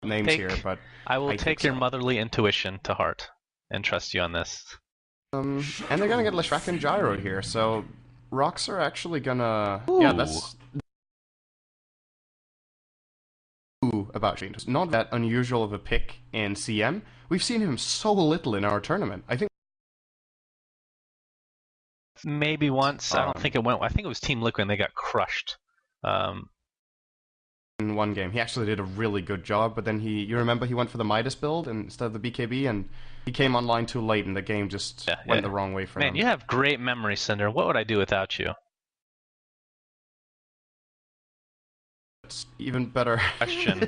names here, but I will take your so. motherly intuition to heart and trust you on this. And they're gonna get Leshrac and Gyro here, so Rox are actually gonna... Ooh. Yeah, that's... about JanJou. Not that unusual of a pick in CM. We've seen him so little in our tournament. I think... Maybe once. I don't think it went... I think it was Team Liquid and they got crushed. In one game. He actually did a really good job, but then you remember he went for the Midas build instead of the BKB, and he came online too late and the game just went the wrong way for him. Man, you have great memory, Cinder. What would I do without you? It's even better question.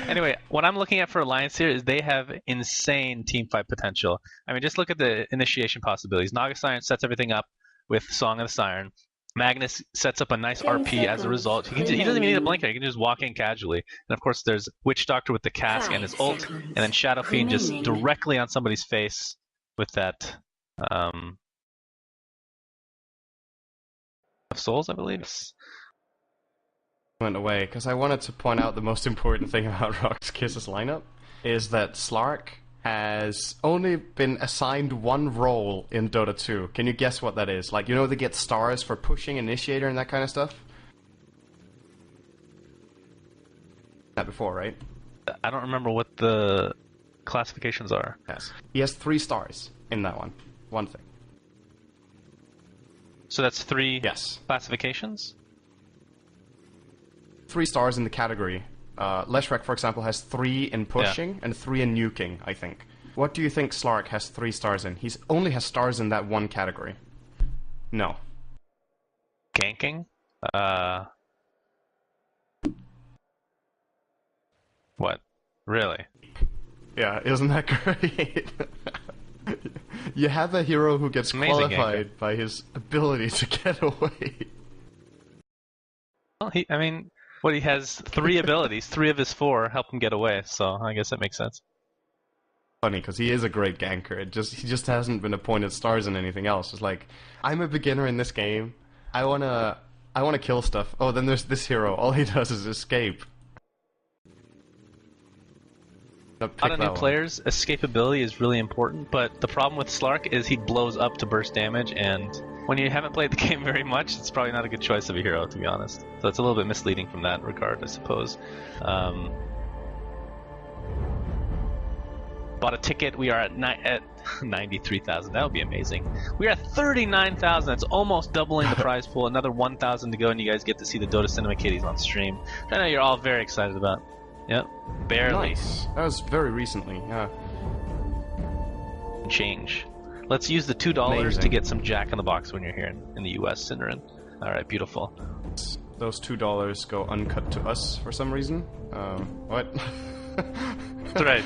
Anyway, what I'm looking at for Alliance here is they have insane teamfight potential. I mean, just look at the initiation possibilities. Naga Siren sets everything up with Song of the Siren. Magnus sets up a nice RP as a result. He doesn't even need a blanket. He can just walk in casually. And of course, there's Witch Doctor with the cask and his ult, and then Shadow Fiend just directly on somebody's face with that Souls, I believe. Went away because I wanted to point out the most important thing about rox.KIS's lineup is that Slark has only been assigned one role in Dota 2. Can you guess what that is? Like, you know, they get stars for pushing Initiator and that kind of stuff? That before, right? I don't remember what the classifications are. Yes. He has 3 stars in that one. One thing. So that's 3 yes. classifications? 3 stars in the category. Leshrac, for example, has 3 in pushing and 3 in nuking, I think. What do you think Slark has 3 stars in? He only has stars in that one category. No. Ganking? What? Really? Yeah, isn't that great? You have a hero who gets qualified by his ability to get away. Well, he has 3 abilities. 3 of his 4 help him get away, so I guess that makes sense. Funny, because he is a great ganker. He just hasn't been appointed stars in anything else. It's like, I'm a beginner in this game. I wanna kill stuff. Oh, then there's this hero. All he does is escape. A lot of new players, escapability is really important, but the problem with Slark is he blows up to burst damage, and when you haven't played the game very much, it's probably not a good choice of a hero, to be honest. So it's a little bit misleading from that regard, I suppose. Bought a ticket. We are at 93,000. That would be amazing. We are at 39,000. That's almost doubling the prize pool. Another 1,000 to go, and you guys get to see the DotaCinema kitties on stream. I know you're all very excited about. Yep, barely. Nice. That was very recently, yeah. Change. Let's use the $2 to get some Jack in the Box when you're here in the US, Cinderin. Alright, beautiful. Those $2 go uncut to us for some reason. What? That's right.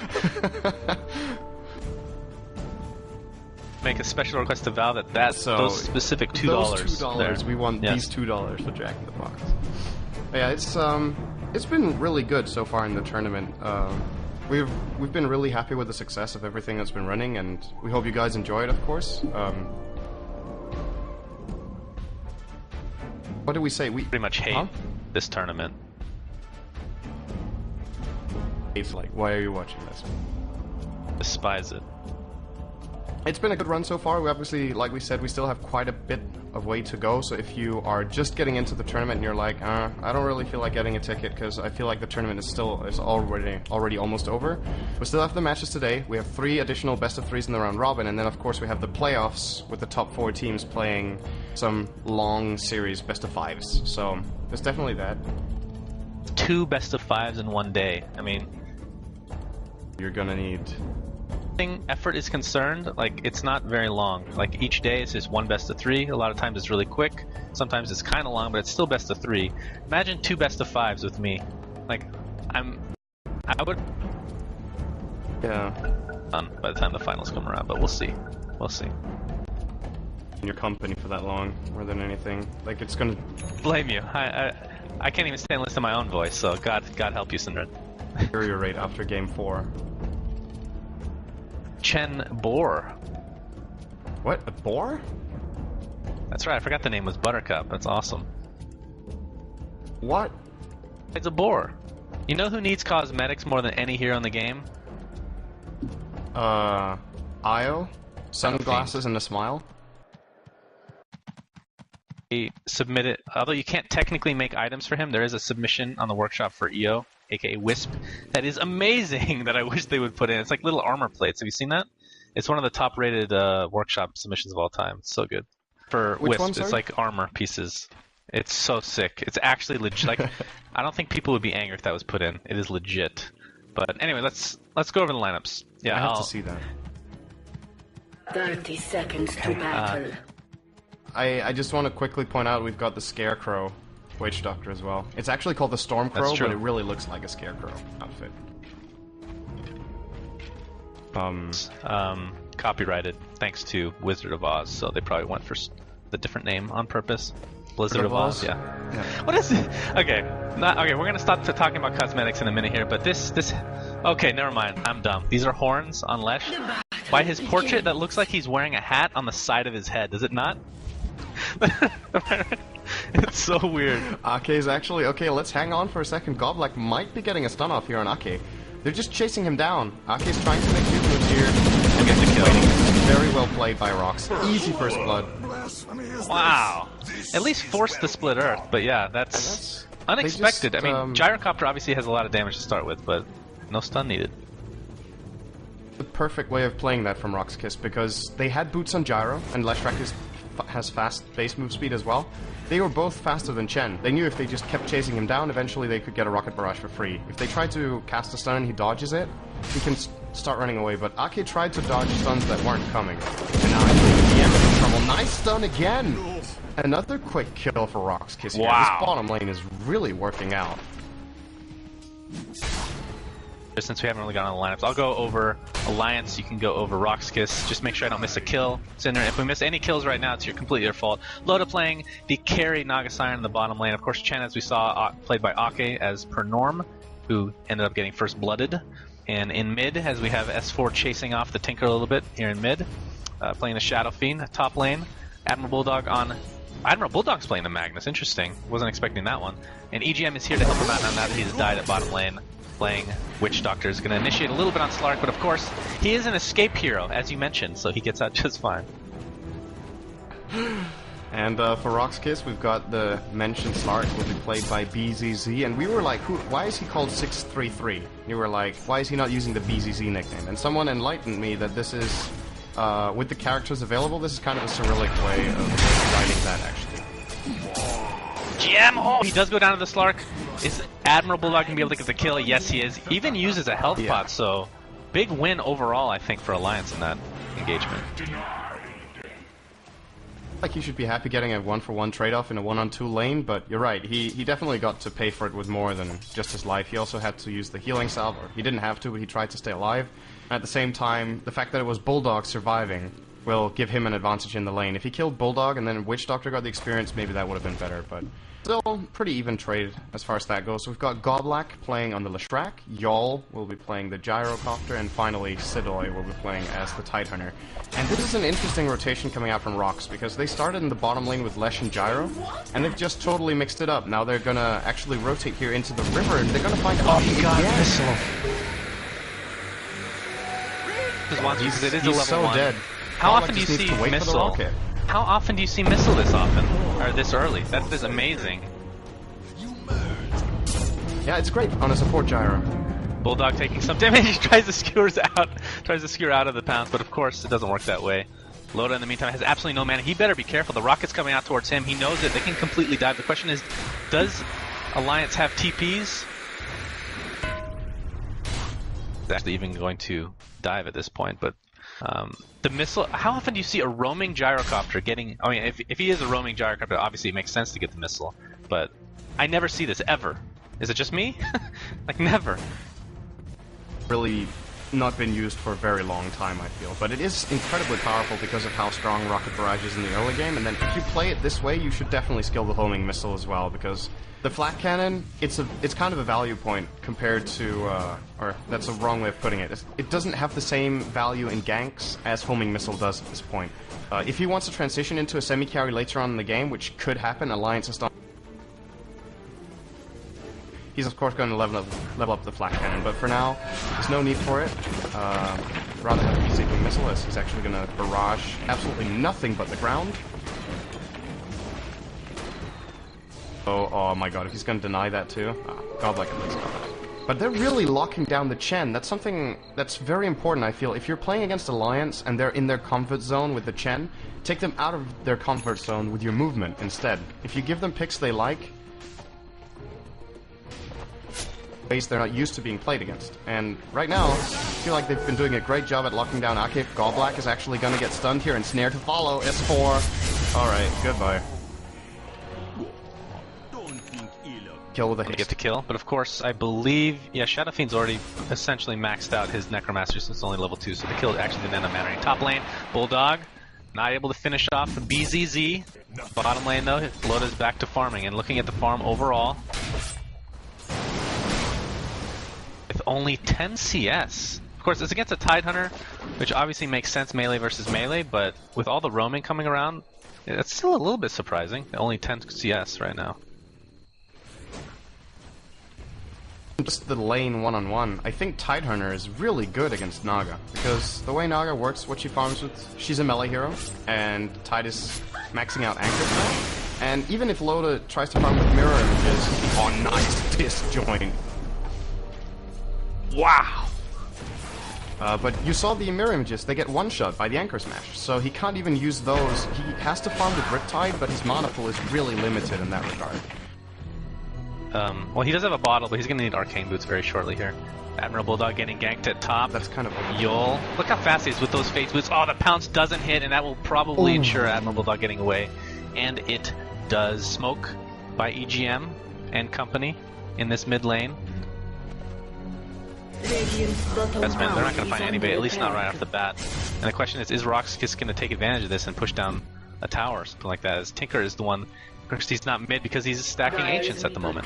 Make a special request to Val that those specific $2. Those $2, we want these $2 for Jack in the Box. But yeah, it's been really good so far in the tournament. We've been really happy with the success of everything that's been running, and we hope you guys enjoy it, of course. What do we say? We pretty much hate this tournament. It's like, why are you watching this? Despise it. It's been a good run so far. We obviously, like we said, we still have quite a bit of way to go. So if you are just getting into the tournament and you're like, I don't really feel like getting a ticket because I feel like the tournament is already almost over. We still have the matches today. We have 3 additional best of 3s in the round robin, and then of course we have the playoffs with the top 4 teams playing some long series best of 5s. So there's definitely that. 2 best of 5s in one day. I mean, you're gonna need. Effort is concerned, like, it's not very long. Like, each day is just 1 best of 3. A lot of times it's really quick. Sometimes it's kind of long, but it's still best of 3. Imagine 2 best of 5s with me. Like, I would. Yeah. By the time the finals come around, but we'll see. We'll see. In your company for that long, more than anything, like, it's gonna. Blame you. I can't even stand and listen to my own voice. So God help you, Sindred. Deteriorate after game 4. Chen Boar. What? A boar? That's right, I forgot the name was Buttercup. That's awesome. What? It's a boar. You know who needs cosmetics more than any hero in the game? Io? Sunglasses and a smile? He submitted, although you can't technically make items for him, there is a submission on the workshop for EO, aka Wisp, that is amazing that I wish they would put in. It's like little armor plates. Have you seen that? It's one of the top rated workshop submissions of all time. It's so good. For Which Wisp, one, it's sorry? like armor pieces. It's so sick. It's actually legit. Like, I don't think people would be angry if that was put in. It is legit. But anyway, let's go over the lineups. Yeah, I have to see that. 30 seconds to battle. I just want to quickly point out we've got the Scarecrow Witch Doctor as well. It's actually called the Stormcrow, but it really looks like a Scarecrow outfit. Copyrighted, thanks to Wizard of Oz, so they probably went for the different name on purpose. Blizzard of Oz, yeah. What is it? Okay, okay. We're gonna stop talking about cosmetics in a minute here, but this. Okay, never mind. I'm dumb. These are horns on Lesh. By his portrait, that looks like he's wearing a hat on the side of his head. Does it not? It's so weird. Ake's actually okay. Let's hang on for a second. Goblak might be getting a stun off here on Ake. They're just chasing him down. Ake's trying to make two moves here. He'll get the kill. Very well played by Rox. Easy first blood. Wow. At least forced the split earth, but yeah, that's unexpected. Just, I mean, Gyrocopter obviously has a lot of damage to start with, but no stun needed. The perfect way of playing that from rox.KIS, because they had boots on Gyro, and Leshrac has fast base move speed as well. They were both faster than Chen. They knew if they just kept chasing him down, eventually they could get a Rocket Barrage for free. If they try to cast a stun and he dodges it, he can start running away. But Ake tried to dodge stuns that weren't coming. And now he's in trouble. Nice stun again! Another quick kill for rox.KIS here. Wow. This bottom lane is really working out. Since we haven't really gotten on the lineups, I'll go over Alliance, you can go over rox.KIS. Just make sure I don't miss a kill. Cinder, if we miss any kills right now, it's completely your fault. Loda playing the carry Naga Siren in the bottom lane. Of course, Chen, as we saw, played by Ake as per norm, who ended up getting first blooded. And in mid, as we have S4 chasing off the Tinker a little bit here in mid, playing the Shadow Fiend. Top lane, Admiral Bulldog on... Admiral Bulldog's playing the Magnus, interesting. Wasn't expecting that one. And EGM is here to help him out now that he's died at bottom lane. Playing Witch Doctor is going to initiate a little bit on Slark, but of course, he is an escape hero, as you mentioned, so he gets out just fine. And for rox.KIS, we've got the mentioned Slark will be played by BZZ, and we were like, why is he called 633? You were like, why is he not using the BZZ nickname? And someone enlightened me that this is, with the characters available, this is kind of a Cyrillic way of writing that, actually. GM! Oh, he does go down to the Slark. Is Admiral Bulldog going to be able to get the kill? Yes, he is. Even uses a health pot, so big win overall, I think, for Alliance in that engagement. Like, he should be happy getting a 1-for-1 trade-off in a 1-on-2 lane, but you're right, he definitely got to pay for it with more than just his life. He also had to use the healing salve, or he didn't have to, but he tried to stay alive. And at the same time, the fact that it was Bulldog surviving will give him an advantage in the lane. If he killed Bulldog and then Witch Doctor got the experience, maybe that would have been better, but still pretty even trade as far as that goes. So we've got Goblak playing on the Leshrac, Yol will be playing the Gyrocopter, and finally Sidoy will be playing as the Tidehunter. And this is an interesting rotation coming out from Rox, because they started in the bottom lane with Lesh and Gyro, and they've just totally mixed it up. Now they're gonna actually rotate here into the river, and they're gonna find he got again. missile. He's so dead. How often do you see missile? How often do you see missile this often? Or this early? That is amazing. Yeah, it's great on a support Gyro. Bulldog taking some damage, he tries to skewer out of the pounce, but of course it doesn't work that way. Loda in the meantime has absolutely no mana. He better be careful. The rocket's coming out towards him. He knows it. They can completely dive. The question is, does Alliance have TPs? He's actually even going to dive at this point, but the missile, how often do you see a roaming gyrocopter getting, I mean, if he is a roaming gyrocopter, obviously it makes sense to get the missile, but I never see this, ever. Is it just me? Like, never. Really not been used for a very long time, I feel, but it is incredibly powerful because of how strong Rocket Barrage is in the early game, and then if you play it this way, you should definitely skill the homing missile as well, because the flat cannon, it's kind of a value point compared to, or that's a wrong way of putting it. It doesn't have the same value in ganks as homing missile does at this point. If he wants to transition into a semi-carry later on in the game, which could happen, Alliance is not. He's of course going to level up the flak cannon, but for now, there's no need for it. Rather have a seeking missile, as he's actually going to barrage absolutely nothing but the ground. Oh my god, if he's going to deny that too. Godlike at least. But they're really locking down the Chen. That's something that's very important, I feel. If you're playing against Alliance and they're in their comfort zone with the Chen, take them out of their comfort zone with your movement instead. If you give them picks they like, ways they're not used to being played against. And right now, I feel like they've been doing a great job at locking down Ake. Godlike is actually going to get stunned here and snare to follow. S4. Alright, goodbye. Kill with a hit. Get the kill, but of course, I believe, yeah, Shadow Fiend's already essentially maxed out his Necromancer since it's only level 2, so the kill actually didn't end up mattering. Top lane, Bulldog, not able to finish off the BZZ. Bottom lane though, Loda's back to farming, and looking at the farm overall, with only 10 CS. Of course, it's against a Tidehunter, which obviously makes sense melee versus melee, but with all the roaming coming around, it's still a little bit surprising. Only 10 CS right now. Just the lane one-on-one, I think Tidehunter is really good against Naga, because the way Naga works, what she farms with, she's a melee hero, and Tide is maxing out Anchor Smash, and even if Loda tries to farm with mirror images, oh nice disjoint. Wow! But you saw the mirror images, they get one-shot by the Anchor Smash, so he can't even use those. He has to farm with Riptide, but his mana pool is really limited in that regard. Well, he does have a bottle, but he's going to need Arcane Boots very shortly here. Admiral Bulldog getting ganked at top. That's kind of Yol. Look how fast he is with those Fates Boots. Oh, the pounce doesn't hit, and that will probably ensure Admiral Bulldog getting away. And it does. Smoke by EGM and company in this mid lane. That's been, they're not going to find anybody, at least not right off the bat. And the question is rox.KIS going to take advantage of this and push down a tower or something like that? As Tinker is the one. Of course, he's not mid because he's stacking Ancients at the moment.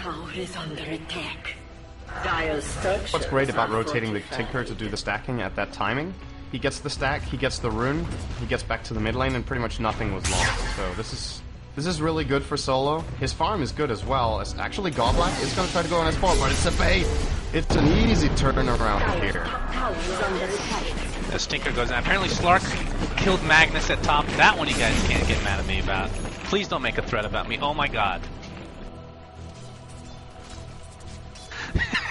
What's great about rotating the Tinker to do the stacking at that timing, he gets the stack, he gets the rune, he gets back to the mid lane, and pretty much nothing was lost. So this is really good for solo. His farm is good as well. As actually, Godlike is going to try to go on his farm, but it's a bait. It's an easy turnaround here. As Tinker goes down, apparently Slark killed Magnus at top. That one you guys can't get mad at me about. Please don't make a threat about me. Oh my god.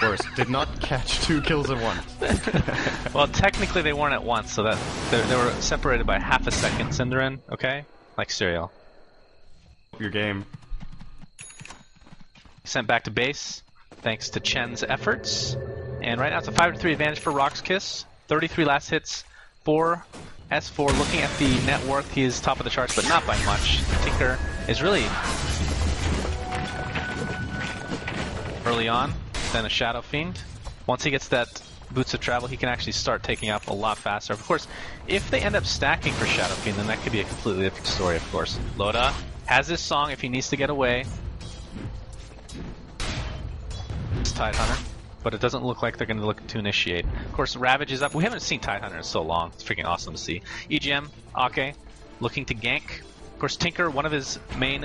Worse, did not catch 2 kills at once. Well, technically they weren't at once, so that they were separated by half a second, Cinderin, okay? Like cereal. Your game. Sent back to base, thanks to Chen's efforts. And right now it's a 5-3 advantage for rox.KIS. 33 last hits for S4. Looking at the net worth, he is top of the charts, but not by much. Tinker is really early on, then a Shadow Fiend. Once he gets that Boots of Travel, he can actually start taking off a lot faster. Of course, if they end up stacking for Shadow Fiend, then that could be a completely different story, of course. Loda has his song if he needs to get away. It's Tidehunter, but it doesn't look like they're going to look to initiate. Of course, Ravage is up. We haven't seen Tidehunter in so long. It's freaking awesome to see. EGM, Ake, looking to gank. Of course, Tinker, one of his main...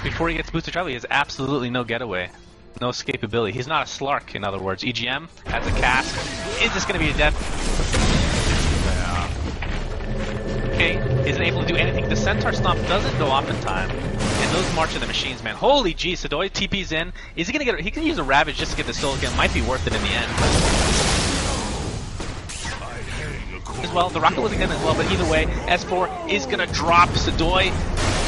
Before he gets Boots of Travel, he has absolutely no getaway. No escapability. He's not a Slark, in other words. EGM has a cast. Is this going to be a death? Okay, isn't able to do anything. The Centaur Stomp doesn't go off in time. And those March of the Machines, man. Holy gee, Sidoi TP's in. Is he going to get... He can use a Ravage just to get the soul again. Might be worth it in the end. As well, the rocket was again as well, but either way, S4 is going to drop Sidoi.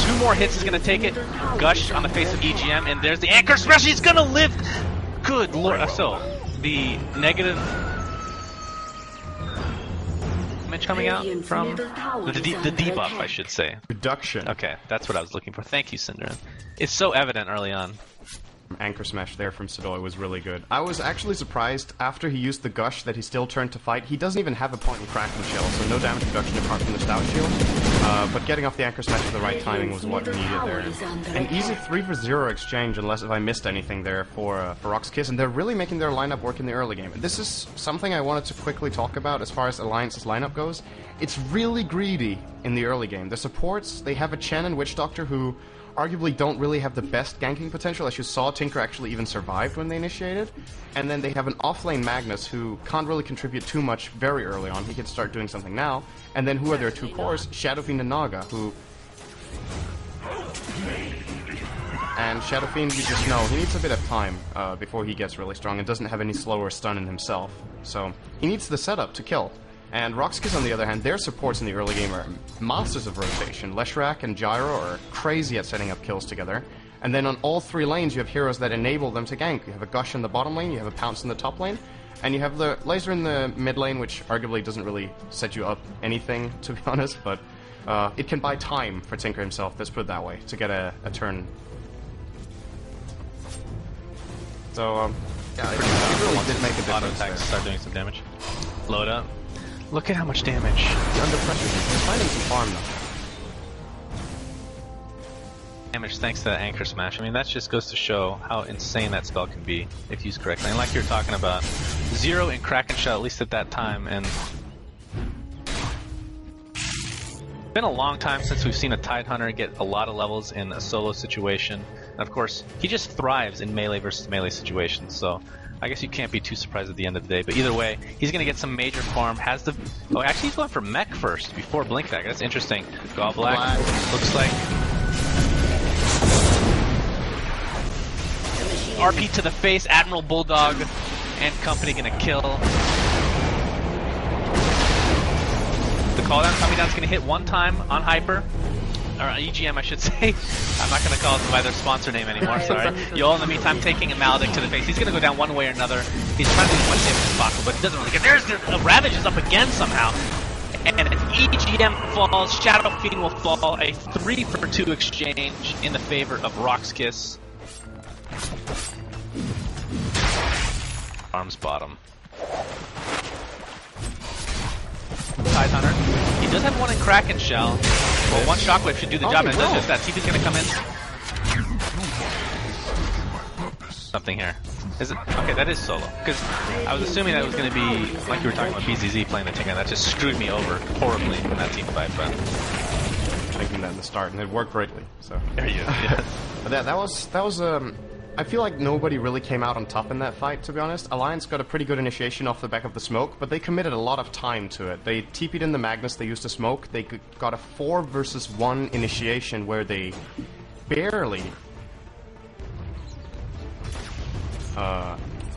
2 more hits is going to take it. Gush on the face of EGM, and there's the Anchor Smash. He's going to live. Good lord. So, the negative image coming out from the debuff, I should say. Reduction. Okay, that's what I was looking for. Thank you, Cinderin. It's so evident early on. Anchor Smash there from Sidoi was really good. I was actually surprised after he used the Gush that he still turned to fight. He doesn't even have a point in Kraken Shell, so no damage reduction apart from the Stout Shield. But getting off the Anchor Smash at the right timing was what needed there. An easy 3-for-0 exchange, unless if I missed anything there for rox.KIS, and they're really making their lineup work in the early game. And this is something I wanted to quickly talk about as far as Alliance's lineup goes. It's really greedy in the early game. The supports, they have a Chen and Witch Doctor who arguably don't really have the best ganking potential. As you saw, Tinker actually even survived when they initiated. And then they have an offlane Magnus who can't really contribute too much very early on. He can start doing something now. And then who are their two cores? Shadow Fiend and Naga, who... And Shadow Fiend, you just know, he needs a bit of time before he gets really strong and doesn't have any slow or stun in himself. So, he needs the setup to kill. And rox.KIS, on the other hand, their supports in the early game are masters of rotation. Leshrac and Gyro are crazy at setting up kills together. And then on all three lanes, you have heroes that enable them to gank. You have a Gush in the bottom lane, you have a Pounce in the top lane, and you have the Laser in the mid lane, which arguably doesn't really set you up anything, to be honest, but it can buy time for Tinker himself, let's put it that way, to get a turn. So, yeah, it really did make a difference. Auto attacks start doing some damage. Load up. Look at how much damage. He's under pressure. He's finding some farm though. Damage thanks to that Anchor Smash. I mean, that just goes to show how insane that spell can be if used correctly. And like you were talking about, 0 in Kraken Shell, at least at that time, and it's been a long time since we've seen a Tidehunter get a lot of levels in a solo situation. And of course, he just thrives in melee versus melee situations, so I guess you can't be too surprised at the end of the day. But either way, he's going to get some major farm. Has the... Oh, actually, he's going for Mech first before Blink Dagger. That's interesting. Goblak looks like... RP to the face, Admiral Bulldog and company going to kill. The cooldown coming down is going to hit one time on Hyper. Or EGM, I should say. I'm not going to call it by their sponsor name anymore, sorry. Y'all, in the meantime, taking a Maledict to the face. He's going to go down one way or another. He's trying to do as much damage as possible, but it doesn't really get... There's the Ravage is up again somehow. And if EGM falls, Shadow Fiend will fall. A 3-for-2 exchange in the favor of rox.KIS. Arms bottom. Tidehunter. He does have one in Kraken Shell. Well, one Shockwave should do the job, and it does just that. TP's gonna come in. Something here. Is it? Okay, that is solo. Because I was assuming that it was gonna be, like you were talking about, BZZ playing the Tinker, and that just screwed me over horribly in that team fight, but... Thinking that in the start, and it worked greatly, so... There you go, yes. But that was I feel like nobody really came out on top in that fight, to be honest. Alliance got a pretty good initiation off the back of the smoke, but they committed a lot of time to it. They TP'd in the Magnus, they used the smoke, they got a 4 versus 1 initiation where they barely...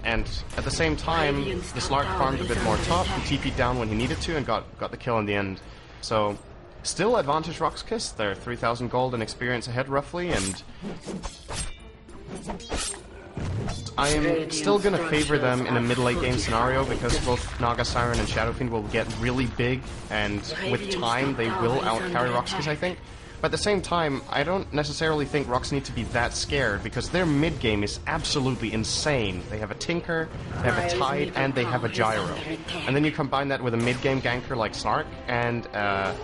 and at the same time, the Slark farmed a bit more top, he TP'd down when he needed to and got the kill in the end. So, still advantage rox.KIS, they're 3,000 gold and experience ahead roughly, and... I am still going to favor them in a mid-late game scenario because both Naga Siren and Shadow Fiend will get really big, and with time they will out-carry rox.KIS, I think. But at the same time, I don't necessarily think Rox need to be that scared because their mid-game is absolutely insane. They have a Tinker, they have a Tide, and they have a Gyro. And then you combine that with a mid-game ganker like Snark and a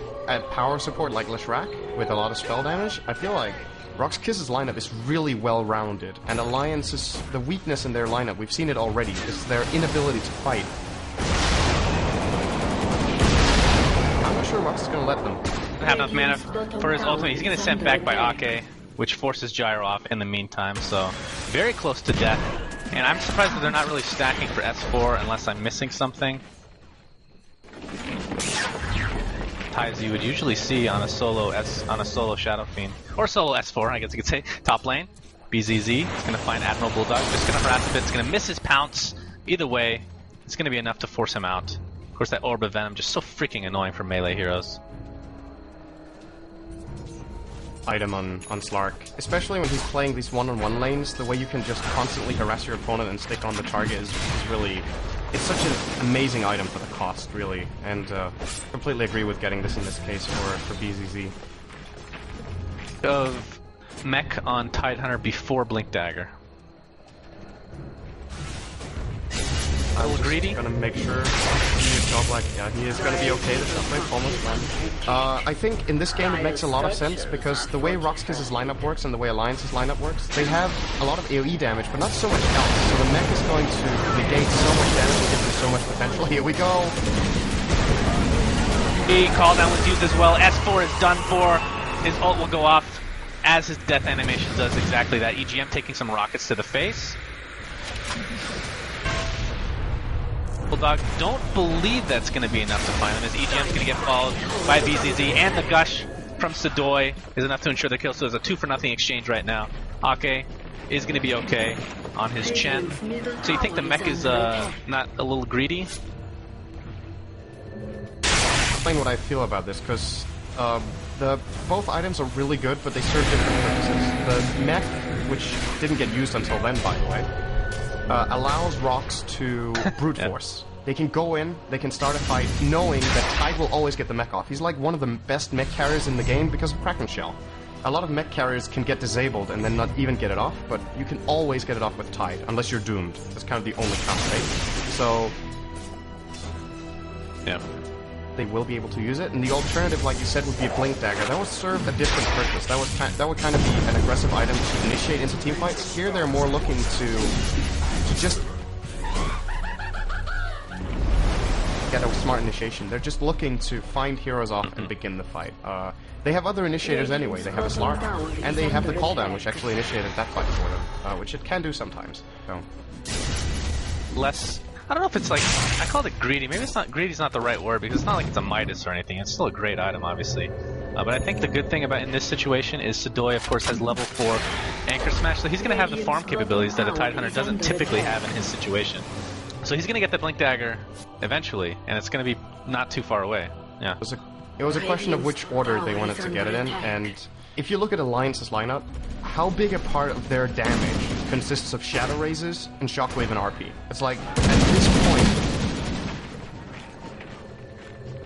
power support like Leshrac with a lot of spell damage. I feel like rox.KIS's lineup is really well-rounded, and Alliance's, the weakness in their lineup, we've seen it already, is their inability to fight. I'm not sure Rox is going to let them. Doesn't have enough mana for his ultimate. He's going to send back by Ake, which forces Gyro off in the meantime, so very close to death. And I'm surprised that they're not really stacking for S4 unless I'm missing something. Ties you would usually see on a solo Shadow Fiend or solo S4, I guess you could say. Top lane, BZZ. It's gonna find Admiral Bulldog. Just gonna harass a bit. It's gonna miss his pounce. Either way, it's gonna be enough to force him out. Of course, that Orb of Venom just so freaking annoying for melee heroes. Item on Slark, especially when he's playing these one-on-one lanes. The way you can just constantly harass your opponent and stick on the target is really. It's such an amazing item for the cost, really, and completely agree with getting this in this case for BZZ. Of mech on Tidehunter before Blink Dagger. A little greedy. Gonna make sure he is gonna be okay. The shockwave almost landed. I think in this game it makes a lot of sense because the way rox.KIS's lineup works and the way Alliance's lineup works, they have a lot of AoE damage, but not so much health. So the mech is going to negate so much damage and give them so much potential. Here we go. The call down was used as well. S4 is done for. His ult will go off as his death animation does exactly that. EGM taking some rockets to the face. Bulldog, don't believe that's going to be enough to find him, as EGM's going to get followed by BZZ, and the gush from Sadoy is enough to ensure the kill. So there's a 2-for-0 exchange right now. Ake is going to be okay on his Chen. So you think the mech is not a little greedy? Explain what I feel about this, because both items are really good, but they serve different purposes. The mech, which didn't get used until then, by the way, allows Rox to brute force. They can go in, they can start a fight, knowing that Tide will always get the mech off. He's like one of the best mech carriers in the game because of Kraken Shell. A lot of mech carriers can get disabled and then not even get it off, but you can always get it off with Tide, unless you're doomed. That's kind of the only counter. So yeah, they will be able to use it, and the alternative, like you said, would be a Blink Dagger. That would serve a different purpose. That would kind of be an aggressive item to initiate into teamfights. Here they're more looking to just get a smart initiation. They're just looking to find heroes off and begin the fight. They have other initiators anyway. They have a Slark, and they have the call down, which actually initiated that fight for them, which it can do sometimes. So less. I don't know if it's like, I called it greedy. Maybe it's not, greedy's not the right word, because it's not like it's a Midas or anything. It's still a great item, obviously. But I think the good thing about in this situation is Sadoy, of course, has level 4 Anchor Smash, so he's going to have the farm capabilities that a Tide Hunter doesn't typically have in his situation. So he's going to get the Blink Dagger eventually, and it's going to be not too far away. Yeah. It was a question of which order they wanted to get it in, and if you look at Alliance's lineup, how big a part of their damage consists of Shadow Razes and Shockwave and RP? It's like, at this point,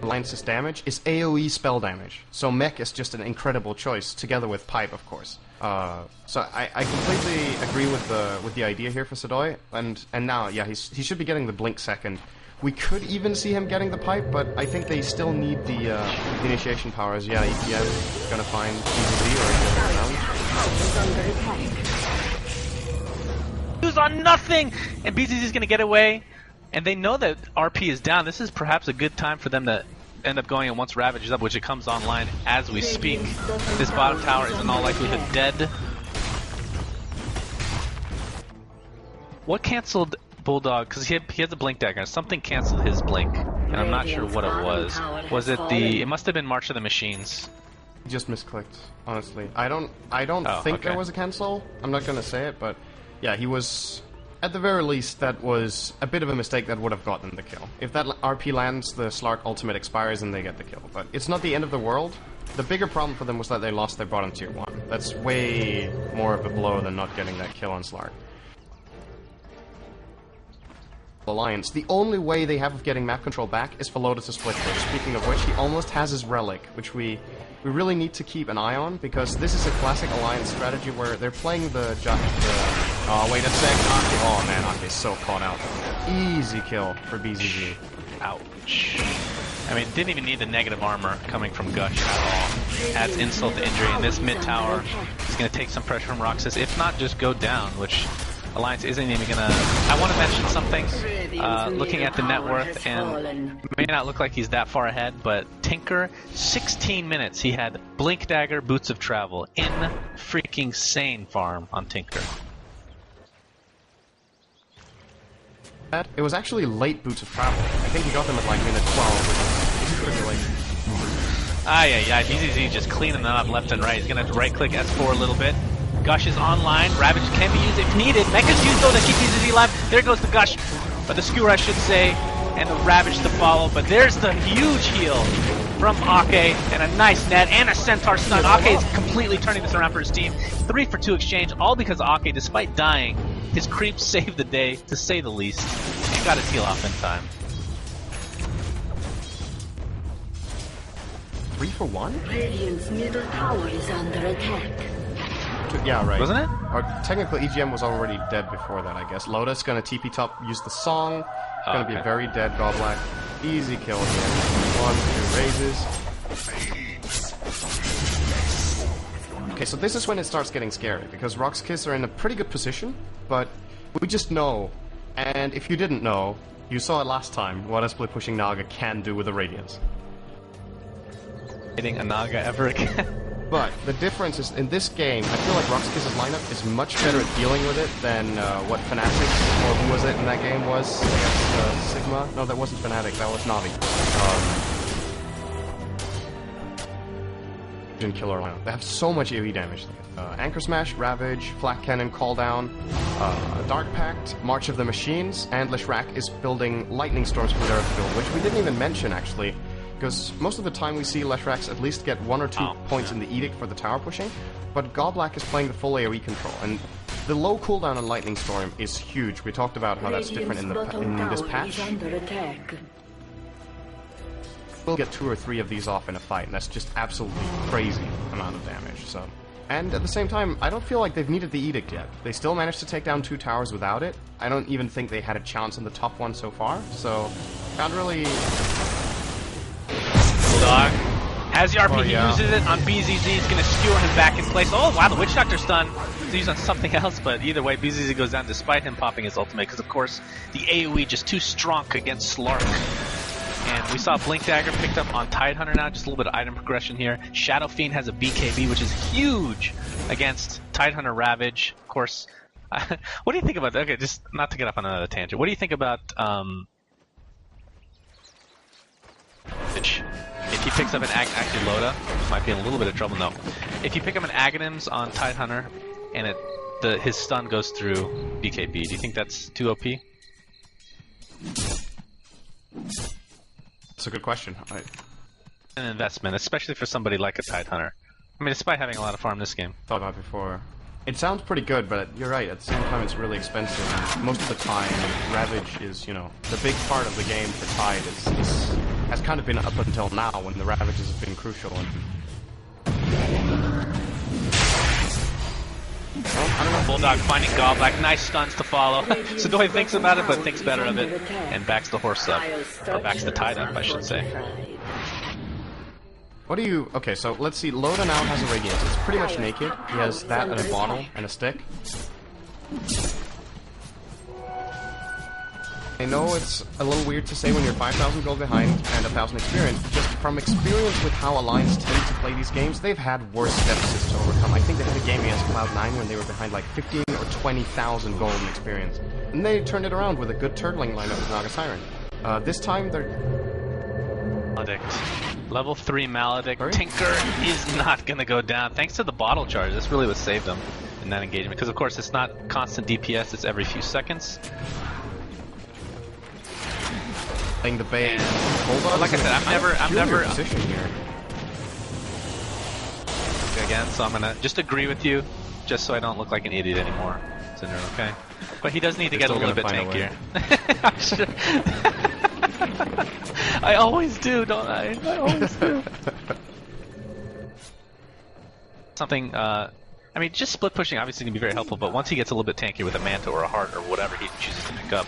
Alliance's damage is AoE spell damage, so Mech is just an incredible choice, together with Pipe, of course. So I completely agree with the idea here for Sadoy, and now, yeah, he should be getting the Blink second. We could even see him getting the Pipe, but I think they still need the initiation powers. Yeah, EPM gonna find BZZ or around. Who's on nothing, and BZZ is gonna get away, and they know that RP is down. This is perhaps a good time for them to end up going in once Ravage is up, which it comes online as we speak. This bottom tower is in all likelihood dead. What canceled Bulldog? Because he has a Blink Dagger. Something canceled his Blink, and I'm not sure what it was. Was it the? It must have been March of the Machines. He just misclicked, honestly. I don't think there was a cancel. I'm not gonna say it, but yeah, he was. At the very least, that was a bit of a mistake that would have gotten the kill. If that RP lands, the Slark ultimate expires and they get the kill. But it's not the end of the world. The bigger problem for them was that they lost their bottom tier 1. That's way more of a blow than not getting that kill on Slark. Alliance, the only way they have of getting map control back is for Lotus to split push. Speaking of which, he almost has his relic, which we really need to keep an eye on, because this is a classic Alliance strategy where they're playing oh, wait a sec. Ake. Oh man, Ake's so caught out. Easy kill for BZZ. Ouch. I mean, didn't even need the negative armor coming from Gush at all. Adds insult to injury, and this mid tower is going to take some pressure from Roxas, if not just go down, which Alliance isn't even gonna. I want to mention something. Looking at the net worth, and may not look like he's that far ahead, but Tinker, 16 minutes he had Blink Dagger, Boots of Travel, in freaking sane farm on Tinker. It was actually late Boots of Travel. I think he got them at like minute 12, which is pretty late. Yeah, BZZ just cleaning them up left and right. He's gonna have to right click S4 a little bit. Gush is online. Ravage can be used if needed. Mecha's used though to keep BZZ alive. There goes the Gush, but the Skewer I should say, and the Ravage to follow. But there's the huge heal from Ake, and a nice net, and a Centaur stun. Ake is completely turning this around for his team. 3 for 2 exchange, all because Ake, despite dying, his creeps saved the day, to say the least. He got his heal off in time. 3 for 1? Radiant's middle tower is under attack. Yeah, right. Wasn't it? Or technically, EGM was already dead before that, I guess. Lotus gonna TP top, use the song. Gonna be very dead, Goblack. Easy kill again. 1, 2 raises. Okay, so this is when it starts getting scary, because rox.KIS are in a pretty good position, but we just know, and if you didn't know, you saw it last time, what a split pushing Naga can do with the Radiance. Hitting a Naga ever again. But the difference is, in this game, I feel like rox.KIS's lineup is much better at dealing with it than what Fnatic, or who was it in that game was? I guess Sigma? No, that wasn't Fnatic, that was Navi. Didn't kill our lineup. They have so much AoE damage. Anchor Smash, Ravage, Flak Cannon, Call Down, Dark Pact, March of the Machines, and Leshrac is building Lightning Storms for their build, which we didn't even mention actually. Because most of the time we see Leshracs at least get 1 or 2 points in the Edict for the tower pushing, but Godblack is playing the full AoE control, and the low cooldown on Lightning Storm is huge. We talked about how that's different in this patch. We'll get 2 or 3 of these off in a fight, and that's just absolutely crazy amount of damage. So, and at the same time, I don't feel like they've needed the Edict yet. They still managed to take down 2 towers without it. I don't even think they had a chance on the top one so far, so can't really... Dog. Has the RP, he uses it on BZZ, it's going to skewer him back in place. Oh wow, the Witch Doctor's done. He's used on something else, but either way, BZZ goes down despite him popping his ultimate, because of course, the AoE just too strong against Slark. And we saw Blink Dagger picked up on Tidehunter now, just a little bit of item progression here. Shadow Fiend has a BKB, which is huge against Tidehunter Ravage. Of course, what do you think about that? Okay, just not to get off on another tangent. What do you think about if he picks up an actually Loda, might be in a little bit of trouble. No, if you pick up an Aghanims on Tidehunter and his stun goes through BKB, do you think that's too OP? That's a good question. An investment, especially for somebody like a Tidehunter. I mean, despite having a lot of farm this game. Thought about before. It sounds pretty good, but you're right. At the same time, it's really expensive. And most of the time, Ravage is, you know, the big part of the game for Tide has kind of been up until now when the Ravages have been crucial. And well, I don't know. Bulldog finding Godblack, nice stuns to follow. Sudoi thinks about it, but thinks better of it, and backs the horse up. Or backs the Tide up, I should say. What do you... Okay, so let's see. Loda now has a Radiance. It's pretty much naked. He has that and a bottle and a stick. I know it's a little weird to say when you're 5,000 gold behind and 1,000 experience, but just from experience with how Alliance tend to play these games, they've had worse deficits to overcome. I think they had a game against Cloud9 when they were behind like 15 or 20,000 gold in experience. And they turned it around with a good turtling lineup with Naga Siren. This time they're... Maledict. Level 3 Maledict. Sorry? Tinker is not going to go down. Thanks to the bottle charge, this really what saved them in that engagement. Because of course it's not constant DPS, it's every few seconds. Playing the bait. Like I said, I'm never position here. Again, so I'm gonna just agree with you, just so I don't look like an idiot anymore. Cinder, okay? But he does need to get a little bit tankier. I always do, don't I? I always do. Something, I mean, just split pushing obviously can be very helpful, but once he gets a little bit tankier with a Manta or a Heart or whatever he chooses to pick up,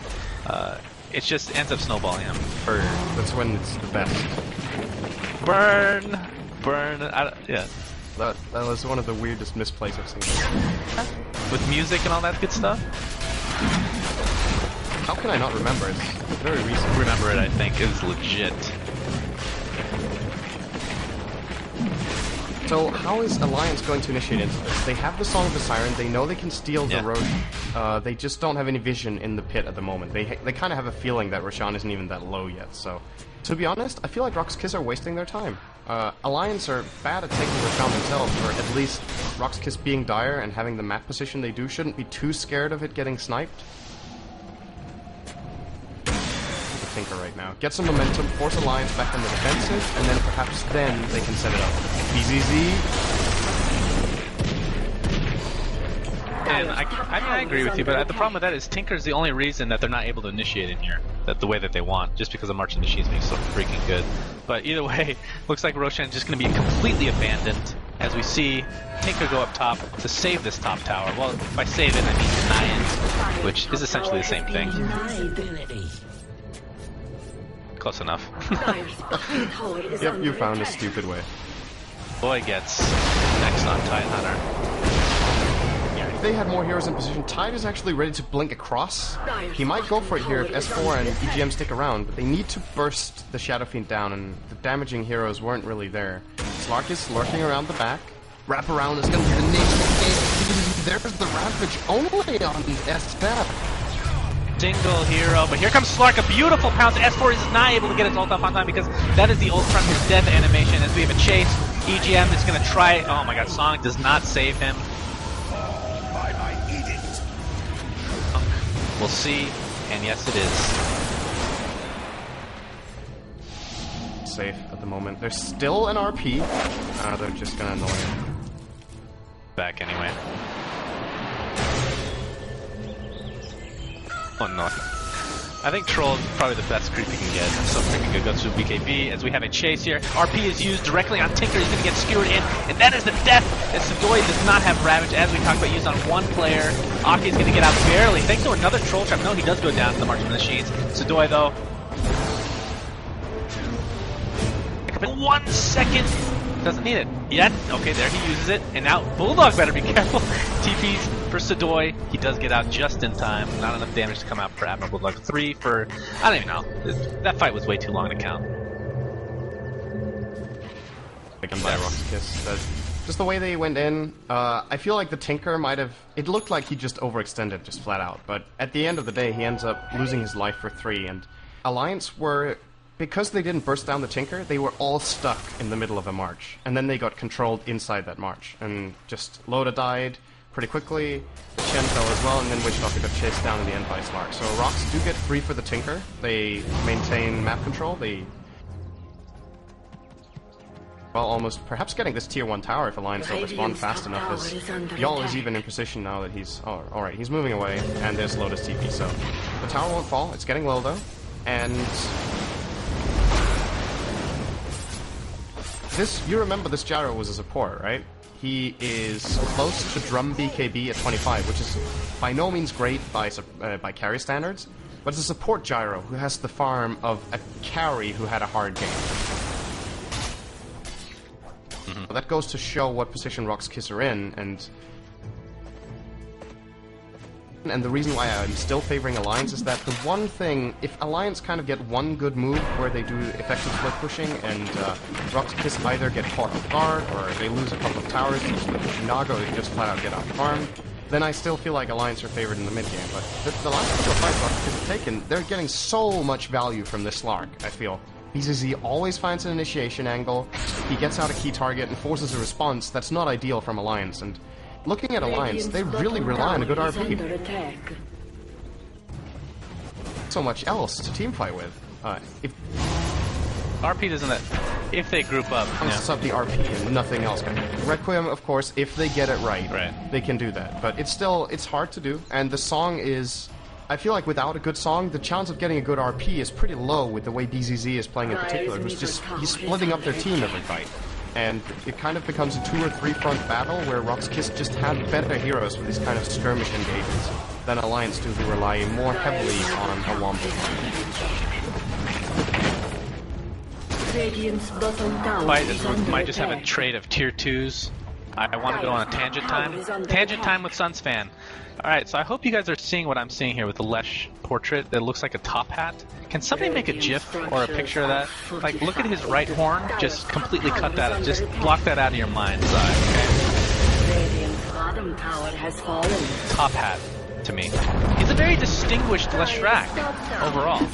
it just ends up snowballing him. Burn. That's when it's the best. Burn! Burn. Yeah. That was one of the weirdest misplays I've seen. With music and all that good stuff? How can I not remember? It's very recent. Remember it, I think. It was legit. So how is Alliance going to initiate into this? They have the Song of the Siren, they know they can steal the Roshan. They just don't have any vision in the pit at the moment. They kind of have a feeling that Roshan isn't even that low yet, so... To be honest, I feel like rox.KIS are wasting their time. Alliance are bad at taking Roshan themselves, or at least rox.KIS being dire and having the map position they do shouldn't be too scared of it getting sniped. Tinker right now. Get some momentum, force Alliance back on the defensive, and then perhaps then they can set it up. BZZ. And I agree with you, but the problem with that is Tinker's the only reason that they're not able to initiate in here the way that they want, just because the March of the Machines being so freaking good. But either way, looks like Roshan is just going to be completely abandoned as we see Tinker go up top to save this top tower. Well, by save it, I mean deny it, which is essentially the same thing. Close enough. Yep, you found a stupid way. Boy gets next on Tidehunter. Yeah, if they had more heroes in position, Tide is actually ready to blink across. He might go for it here if S4 and EGM stick around, but they need to burst the Shadow Fiend down, and the damaging heroes weren't really there. Slark is lurking around the back. Wraparound is going to be the name of the game. There's the Ravage only on the SF. Single hero, but here comes Slark, a beautiful pounce. S4 is not able to get his ult off on time because that is the ult from his death animation as we have a chase. EGM is going to try, oh my god, Sonic does not save him. We'll see, and yes it is. Safe at the moment. There's still an RP. They're just going to annoy him. Back anyway. Oh no. I think Troll is probably the best creep you can get. So freaking good goes to BKB as we have a chase here. RP is used directly on Tinker. He's going to get skewered in, and that is the death as Sidoi does not have Ravage, as we talked about, used on one player. Aki is going to get out barely. Thanks to another Troll trap. No, he does go down to the Marksman Machines. Sidoi, though. 1 second. Doesn't need it yet. Okay, there he uses it. And now Bulldog better be careful. TP's for Sidoi. He does get out just in time. Not enough damage to come out for Admiral Bulldog. 3 for... I don't even know. That fight was way too long to count. By rox.KIS. Just the way they went in, I feel like the Tinker might have... It looked like he just overextended, just flat out. But at the end of the day, he ends up losing his life for 3. And Alliance were... Because they didn't burst down the Tinker, they were all stuck in the middle of a march. And then they got controlled inside that march. And just Loda died pretty quickly, Chen fell as well, and then Witchdoctor got chased down in the end by Slark. So Rox do get free for the Tinker. They maintain map control. They... Well, almost perhaps getting this tier 1 tower if Alliance don't respond fast enough, as Y'all is even in position now that he's... Oh, alright, he's moving away, and there's Loda's TP, so... The tower won't fall, it's getting low though, and... This, you remember this Gyro was a support, right? He is close to Drum BKB at 25, which is by no means great by carry standards, but it's a support Gyro who has the farm of a carry who had a hard game. So that goes to show what position rox.KIS are in, and the reason why I'm still favoring Alliance is that the one thing, if Alliance kind of get one good move where they do effective split pushing and rox.KIS either get caught off guard or they lose a couple of towers to split pushing Naga or they just flat out get out farmed, then I still feel like Alliance are favored in the mid game. But the last couple of fights rox.KIS have taken, they're getting so much value from this Slark, I feel. BZZ always finds an initiation angle, he gets out a key target and forces a response that's not ideal from Alliance, and looking at Alliance, they really rely on a good RP. So much else to teamfight with. If RP doesn't... If they group up... It's up the RP and nothing else. Requiem, of course, if they get it right, they can do that. But it's still... It's hard to do, and the song is... I feel like without a good song, the chance of getting a good RP is pretty low with the way BZZ is playing in particular, who's just... He's splitting up their team every fight. And it kind of becomes a 2 or 3 front battle where rox.KIS just have better heroes for these kind of skirmish engagements than Alliance do, who rely more heavily on a wombo. Fight might just have a trade of tier 2s. I want to go on a tangent time. Tangent time with Sunsfan. Alright, so I hope you guys are seeing what I'm seeing here with the Lesh portrait that looks like a top hat. Can somebody make a GIF or a picture of that? Like, look at his right horn, just completely cut that out. Just block that out of your mind's eye, okay? Top hat, to me. He's a very distinguished Leshrac, overall.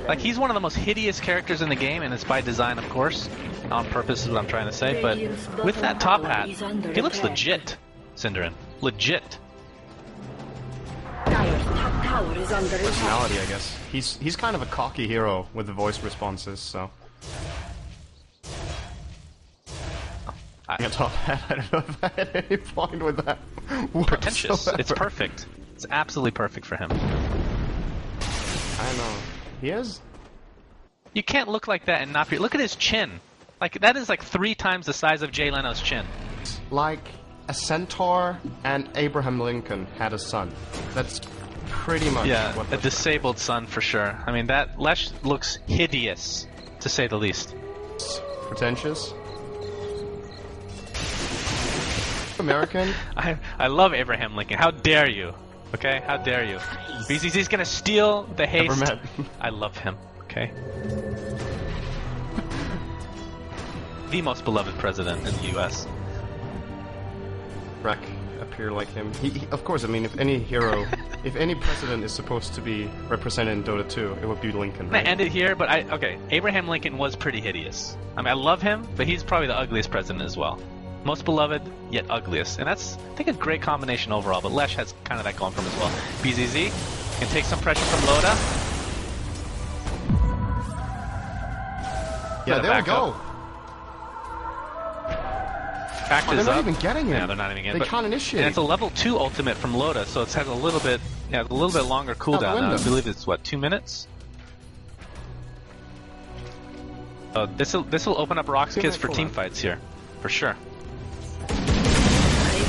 Like, he's one of the most hideous characters in the game, and it's by design, of course. On purpose is what I'm trying to say, but with that top hat, he looks legit, Synderin. Legit. Personality, I guess. He's kind of a cocky hero with the voice responses, so... I don't know if I had any point with that. Pretentious. It's perfect. It's absolutely perfect for him. I know. He is? You can't look like that and not be... Look at his chin. Like, that is like 3 times the size of Jay Leno's chin. Like a centaur and Abraham Lincoln had a son. That's pretty much what a disabled son for sure. I mean, that Lesh looks hideous, to say the least. Pretentious. American. I love Abraham Lincoln. How dare you? Okay, how dare you? BZZ's gonna steal the haste. Never met. I love him. Okay. The most beloved president in the U.S. here like him. Of course, I mean, if any hero, if any president is supposed to be represented in Dota 2, it would be Lincoln, right? I'm gonna end it here, but okay, Abraham Lincoln was pretty hideous. I mean, I love him, but he's probably the ugliest president as well. Most beloved, yet ugliest. And that's, I think, a great combination overall, but Lesh has kind of that going for him as well. BZZ can take some pressure from Loda. Yeah, there we go. They're not even getting it. Yeah, they're not even getting it. They can't initiate. And it's a level 2 ultimate from Loda, so it has a little bit, longer cooldown. I believe it's what, 2 minutes? This will open up rox.KIS for team fights here, for sure.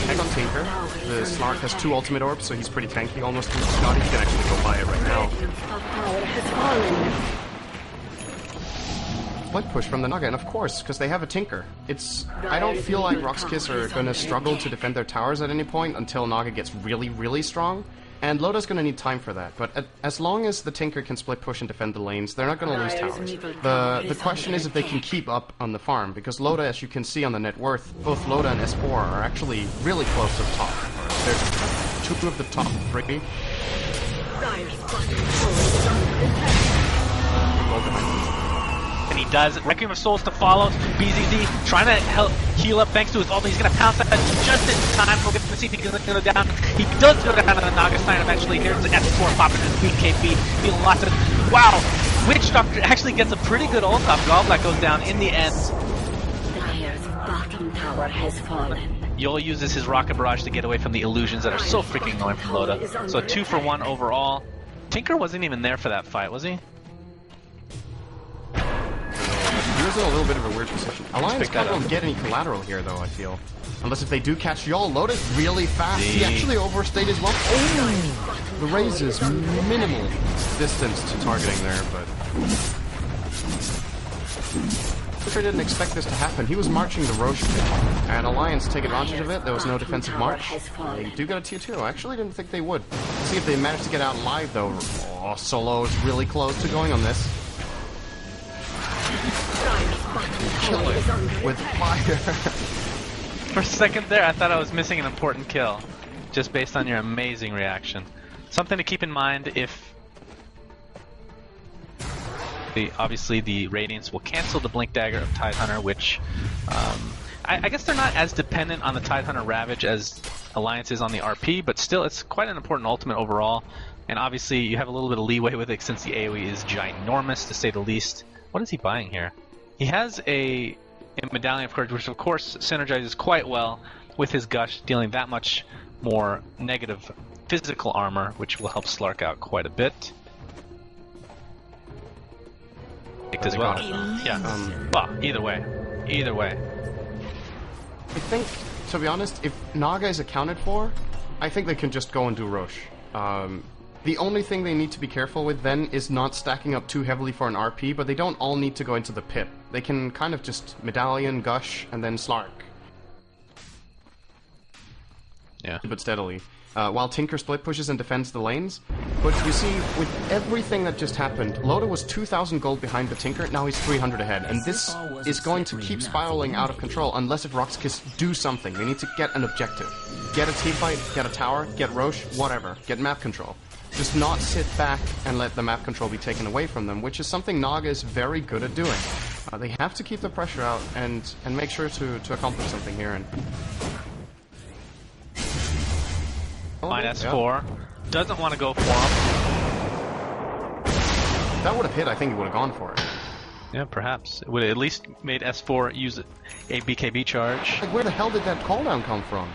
Hang on Tinker. The Slark has 2 ultimate orbs, so he's pretty tanky, almost with Scotty. He can actually go buy it right now. Split push from the Naga, and of course, because they have a Tinker. I don't feel like rox.KIS are going to struggle to defend their towers at any point until Naga gets really, really strong. And Loda's going to need time for that, but as long as the Tinker can split push and defend the lanes, they're not going to lose towers. The question is if they can keep up on the farm, because Loda, as you can see on the net worth, both Loda and S4 are actually really close to the top. They're 2 of the top 3. And he does. Requiem of Souls to follow. BZZ trying to help heal up thanks to his ult. He's going to pounce that just in time. We're going to see if he can go down. He does go down to the Naga sign eventually. Here's the S4 popping his BKB. Feeling lots of... Wow! Witch Doctor actually gets a pretty good ult off. Goblet goes down in the end. Dire's bottom tower has fallen. Yol uses his Rocket Barrage to get away from the illusions that are so freaking annoying from Loda. So 2 for 1 overall. Tinker wasn't even there for that fight, was he? He was in a little bit of a weird position. Alliance can't get any collateral here, though, I feel. Unless if they do catch Yol, Loda's really fast. He actually overstayed his well. Oh! The raise is minimal distance to targeting there, but... I didn't expect this to happen. He was marching the Roche, and Alliance take advantage of it. There was no defensive march. They do get a tier 2. I actually didn't think they would. Let's see if they manage to get out live, though. Oh, Solo is really close to going on this. Kill it with fire. For a second there, I thought I was missing an important kill, just based on your amazing reaction. Something to keep in mind if... Obviously, the Radiance will cancel the Blink Dagger of Tidehunter, which... I guess they're not as dependent on the Tidehunter Ravage as Alliance is on the RP, but still, it's quite an important ultimate overall. And obviously, you have a little bit of leeway with it since the AoE is ginormous, to say the least. What is he buying here? He has a Medallion of Courage, which of course synergizes quite well with his Gush, dealing that much more negative physical armor, which will help Slark out quite a bit. As well. Yeah. Well, either way. Either way. I think, to be honest, if Naga is accounted for, I think they can just go and do Roche. The only thing they need to be careful with then is not stacking up too heavily for an RP, but they don't all need to go into the pit. They can kind of just Medallion, Gush, and then Slark. Yeah. But steadily. While Tinker split pushes and defends the lanes. But you see, with everything that just happened, Loda was 2,000 gold behind the Tinker, now he's 300 ahead. And this is going to keep spiraling out of control unless if rox.KIS do something. They need to get an objective. Get a team fight, get a tower, get Roche, whatever. Get map control. Just not sit back and let the map control be taken away from them, which is something Naga is very good at doing. They have to keep the pressure out and make sure to accomplish something here. And Line S4 doesn't want to go for him. That would have hit, I think he would have gone for it. Yeah, perhaps. It would have at least made S4 use a BKB charge. Like, where the hell did that cooldown come from?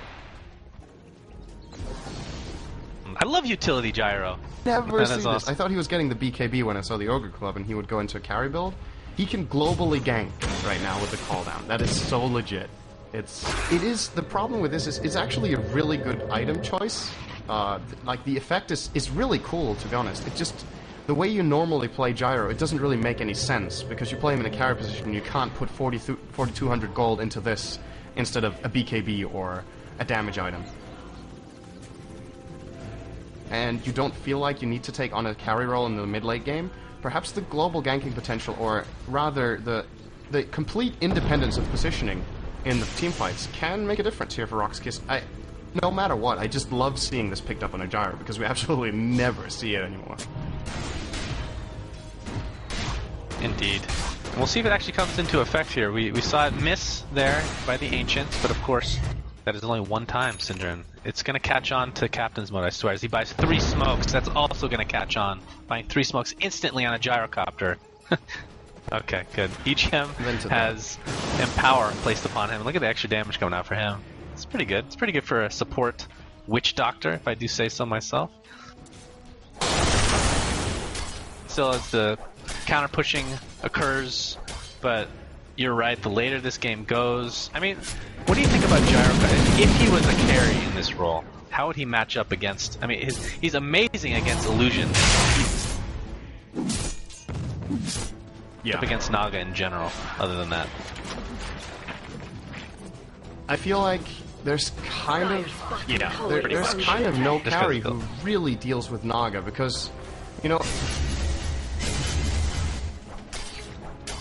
I love utility gyro. Never seen awesome. this. I thought he was getting the BKB when I saw the Ogre Club and he would go into a carry build. He can globally gank right now with the cooldown. That is so legit. The problem with this is it's actually a really good item choice. Like the effect is really cool, to be honest. It just, the way you normally play gyro, it doesn't really make any sense because you play him in a carry position. You can't put 4,200 gold into this instead of a BKB or a damage item. And you don't feel like you need to take on a carry role in the mid-late game. Perhaps the global ganking potential, or rather the complete independence of positioning in the team fights can make a difference here for rox.KIS. no matter what, I just love seeing this picked up on a gyro, because we absolutely never see it anymore. Indeed. And we'll see if it actually comes into effect here. We saw it miss there by the Ancients, but of course, that is only one time, Syndrome. It's going to catch on to Captain's Mode, I swear. As he buys 3 smokes, that's also going to catch on. Buying 3 smokes instantly on a gyrocopter. Okay, good. EGM has Empower placed upon him. Look at the extra damage coming out for him. It's pretty good. It's pretty good for a support Witch Doctor, if I do say so myself. Still, as the counter pushing occurs, but you're right, the later this game goes... I mean, what do you think about Gyro? If he was a carry in this role, how would he match up against... I mean, he's amazing against Illusion. Yeah. Up against Naga in general, other than that. I feel like there's kind of... Yeah, there's kind of no carry who really deals with Naga, because, you know...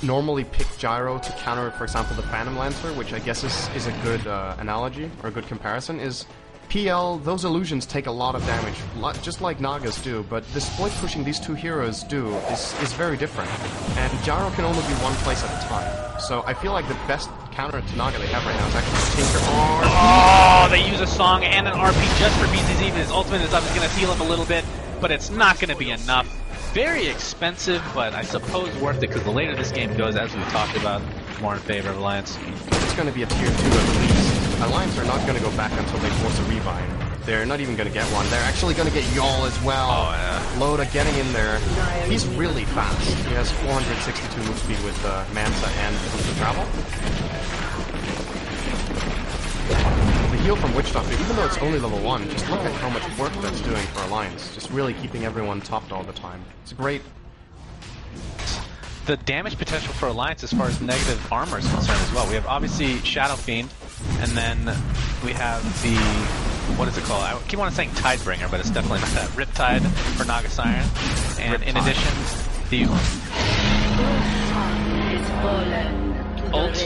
normally pick Gyro to counter, for example, the Phantom Lancer, which I guess is a good analogy, or a good comparison, is PL, those illusions take a lot of damage, just like Nagas do, but the split pushing these 2 heroes do is very different, and Gyro can only be one place at a time. So I feel like the best counter to Naga they have right now is actually Tinker. Oh, they use a song and an RP just for BZZ, but his ultimate is up, is going to heal him a little bit, but it's not going to be enough. Very expensive, but I suppose worth it, because the later this game goes, as we talked about, more in favor of Alliance. It's going to be a tier 2 at least. Alliance are not going to go back until they force a revive. They're not even going to get one. They're actually going to get Y'all as well. Oh, yeah. Loda getting in there. He's really fast. He has 462 move speed with Manta and the travel. The heal from Witch Doctor, even though it's only level 1, just look at how much work that's doing for Alliance. Just really keeping everyone topped all the time. It's great. The damage potential for Alliance as far as negative armor is concerned as well. We have obviously Shadow Fiend, and then we have the... what is it called? I keep on saying Tidebringer, but it's definitely not that. Riptide for Naga Siren. And in addition, the... ult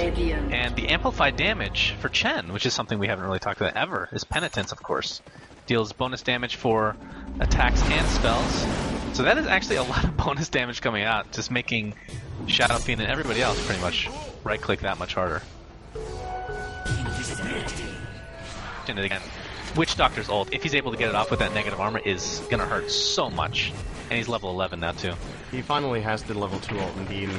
and the amplified damage for Chen, which is something we haven't really talked about ever, is Penitence, of course. Deals bonus damage for attacks and spells. So that is actually a lot of bonus damage coming out, just making Shadow Fiend and everybody else pretty much right-click that much harder. And again, Witch Doctor's ult, if he's able to get it off with that negative armor, is gonna hurt so much. And he's level 11 now, too. He finally has the level 2 ult, indeed.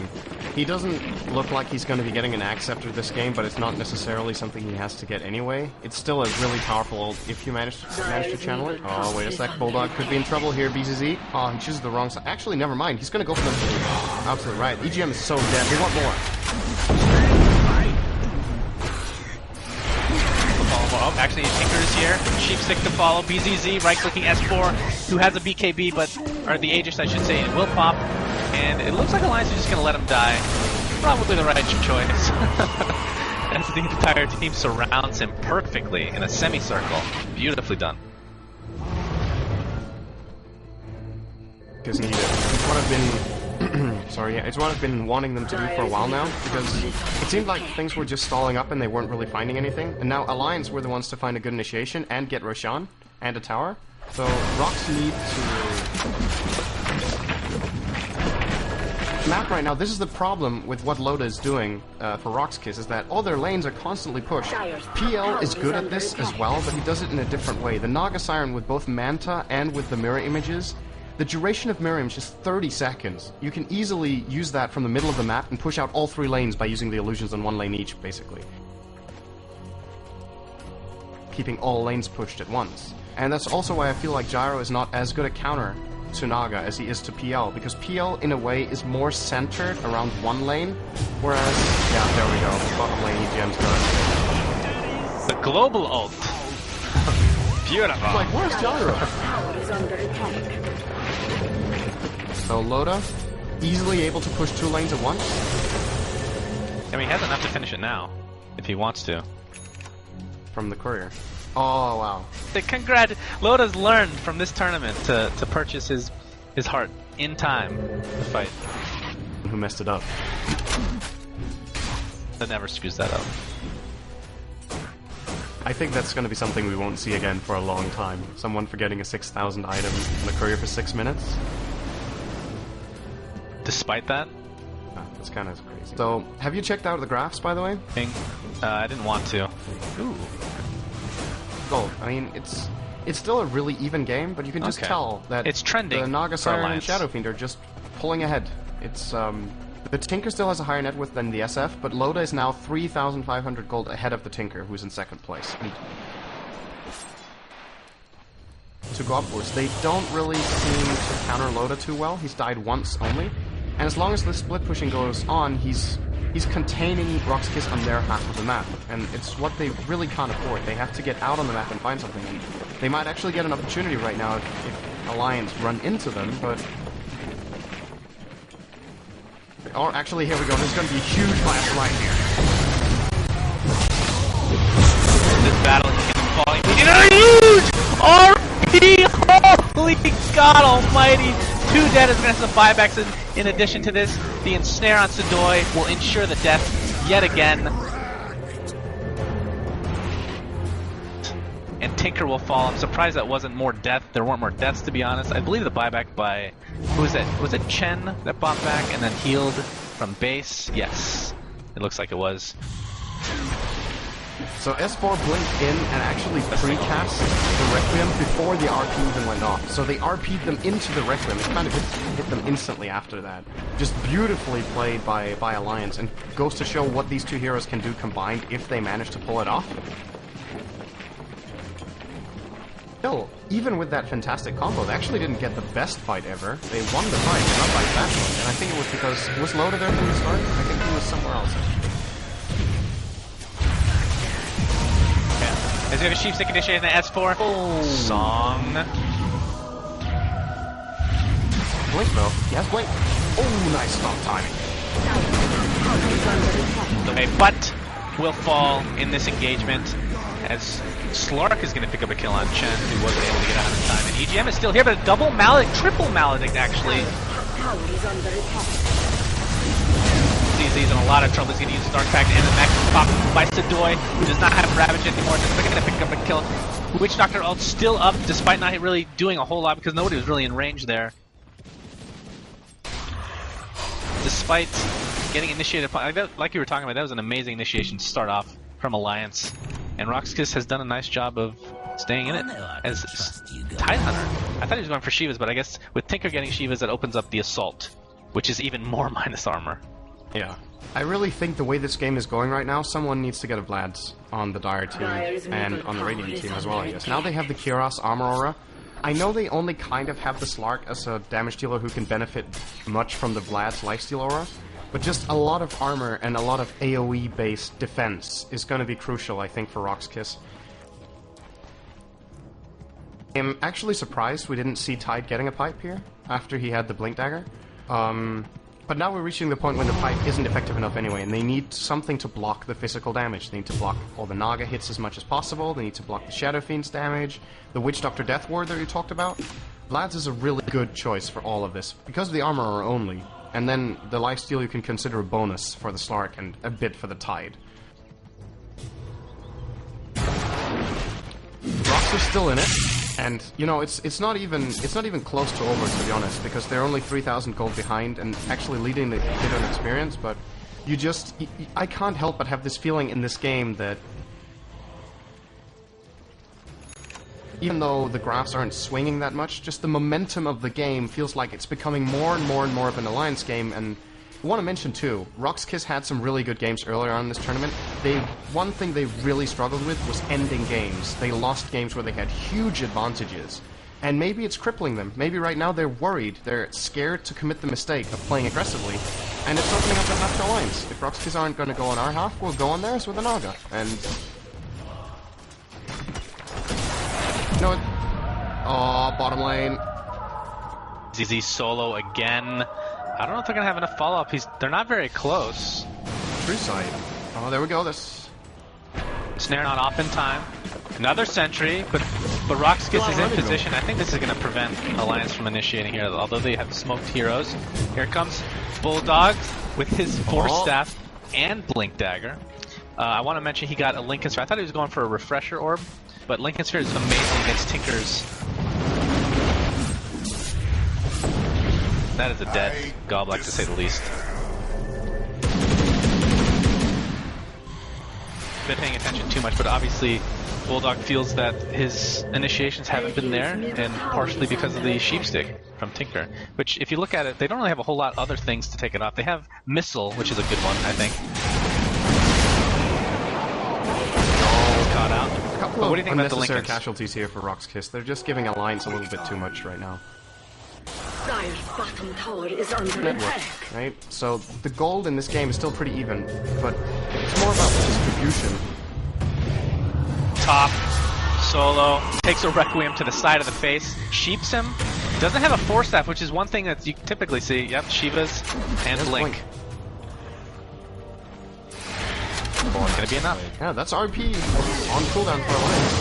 He doesn't look like he's going to be getting an axe after this game, but it's not necessarily something he has to get anyway. It's still a really powerful ult if you manage to channel it. Oh, wait a sec. Bulldog could be in trouble here, BZZ. Oh, he chooses the wrong side. Actually, never mind. He's going to go for the... out to the right. EGM is so dead. We want more. Oh, actually, Tinker is here. Sheepstick to follow. BZZ, right-clicking S4, who has a BKB, or the Aegis, I should say, it will pop. And it looks like Alliance is just going to let him die. Probably the right choice. As the entire team surrounds him perfectly in a semicircle. Beautifully done. Because needed. It's what I've been... sorry, yeah, it's what I've been wanting them to do for a while now, because it seemed like things were just stalling up and they weren't really finding anything, and now Alliance were the ones to find a good initiation and get Roshan and a tower, so Rox need to... Map right now, this is the problem with what Loda is doing for rox.KIS, is that all their lanes are constantly pushed. PL is good at this as well, but he does it in a different way. The Naga Siren with both Manta and with the mirror images, the duration of mirror image is 30 seconds. You can easily use that from the middle of the map and push out all 3 lanes by using the illusions on 1 lane each, basically. Keeping all lanes pushed at once. And that's also why I feel like Gyro is not as good a counter to Naga as he is to PL, because PL, in a way, is more centered around 1 lane, whereas... yeah, there we go. Bottom lane EGM's done. The global ult. Beautiful. Like, where's Gyro? So Loda, easily able to push 2 lanes at once. I mean, he has enough to finish it now, if he wants to. From the courier. Oh, wow. Loda's learned from this tournament to purchase his heart in time to fight. Who messed it up? That never screws that up. I think that's going to be something we won't see again for a long time. Someone forgetting a 6,000 item on a courier for 6 minutes. Despite that? That's kind of crazy. So, have you checked out the graphs, by the way? I didn't want to. Ooh. Gold. I mean, it's still a really even game, but you can just tell that it's trending. The Naga Siren and Shadow Fiend are just pulling ahead. It's the Tinker still has a higher net worth than the SF, but Loda is now 3,500 gold ahead of the Tinker, who's in second place. And to go upwards, they don't really seem to counter Loda too well. He's died once only, and as long as the split pushing goes on, he's containing rox.KIS on their half of the map, and it's what they really can't afford. They have to get out on the map and find something, and they might actually get an opportunity right now if Alliance run into them, but... Or actually, here we go, there's going to be a huge blast right here. This battle is falling in a huge RP! Holy God almighty! 2 dead is going to have some buybacks in addition to this. The ensnare on Sudoi will ensure the death yet again. And Tinker will fall. I'm surprised that wasn't more death. There weren't more deaths, to be honest. I believe the buyback by... Who was it? Was it Chen that bought back and then healed from base? Yes. It looks like it was. So S4 blinked in and actually precast the Requiem before the RP even went off. So they RP'd them into the Requiem. It kind of hit them instantly after that. Just beautifully played by Alliance, and goes to show what these two heroes can do combined if they manage to pull it off. Still, even with that fantastic combo, they actually didn't get the best fight ever. They won the fight, but not by that much. And I think it was because... Was Loda there from the start? I think he was somewhere else. As we have a Sheep Stick initiating the S4. Oh. Song. Blink though. He has Blink. Oh, nice stop timing. Okay, but will fall in this engagement as Slark is going to pick up a kill on Chen, who wasn't able to get out in time. And EGM is still here, but a double Maledict, triple Maledict actually. ZZ's in a lot of trouble. He's going to use Dark Pact and the Max pop by Sudoi, who does not have Ravage anymore. Just going to pick up a kill. Witch Doctor ult still up, despite not really doing a whole lot because nobody was really in range there. Despite getting initiated, like you were talking about, that was an amazing initiation to start off from Alliance. And rox.KIS has done a nice job of staying in it as Tidehunter. I thought he was going for Shivas, but I guess with Tinker getting Shivas, that opens up the Assault, which is even more minus armor. Yeah. I really think the way this game is going right now, someone needs to get a Vlad's on the Dire team and on the Radiant team as well, I guess. Now they have the Kiras Armor Aura. I know they only kind of have the Slark as a damage dealer who can benefit much from the Vlad's Lifesteal Aura, but just a lot of armor and a lot of AoE-based defense is going to be crucial, I think, for rox.KIS. I'm actually surprised we didn't see Tide getting a pipe here after he had the Blink Dagger. But now we're reaching the point when the pipe isn't effective enough anyway, and they need something to block the physical damage. They need to block all the Naga hits as much as possible, they need to block the Shadow Fiend's damage, the Witch Doctor Death Ward that you talked about. Vlad's is a really good choice for all of this, because of the armor only, and then the lifesteal you can consider a bonus for the Slark and a bit for the Tide. Rox is still in it. And you know, it's not even close to over, to be honest, because they're only 3,000 gold behind and actually leading the bit on experience. But I can't help but have this feeling in this game that even though the graphs aren't swinging that much, just the momentum of the game feels like it's becoming more and more and more of an Alliance game. And I want to mention too, rox.KIS had some really good games earlier on in this tournament. One thing they really struggled with was ending games. They lost games where they had huge advantages. And maybe it's crippling them. Maybe right now they're worried. They're scared to commit the mistake of playing aggressively. And it's opening up the half to Alliance. If rox.KIS aren't going to go on our half, we'll go on theirs with a Naga. And... No, oh, bottom lane. ZZ solo again. I don't know if they're going to have enough follow-up. They're not very close. True sight. Oh, there we go. This Snare not off in time. Another sentry, but rox.KIS is in position. I think this is going to prevent Alliance from initiating here, although they have smoked heroes. Here comes Bulldog with his Force Staff and Blink Dagger. I want to mention he got a Lincoln Sphere. I thought he was going for a Refresher Orb, but Lincoln Sphere is amazing against Tinkers. That is a dead Goblik, to say the least. Been paying attention too much, but obviously Bulldog feels that his initiations haven't been there, and partially because of the Sheepstick from Tinker. Which, if you look at it, they don't really have a whole lot of other things to take it off. They have Missile, which is a good one, I think. Caught out. A couple what of do you think about the unnecessary Lincolns? casualties here for rox.KIS. They're just giving Alliance a little bit too much right now. Dire's bottom tower is under attack. Right? So the gold in this game is still pretty even, but it's more about the distribution. Top, solo, takes a Requiem to the side of the face, sheeps him, doesn't have a Force Staff, which is one thing that you typically see. Yep, Shivas and Blink. Oh, it's gonna be enough. Yeah, that's RP on cooldown for Alliance.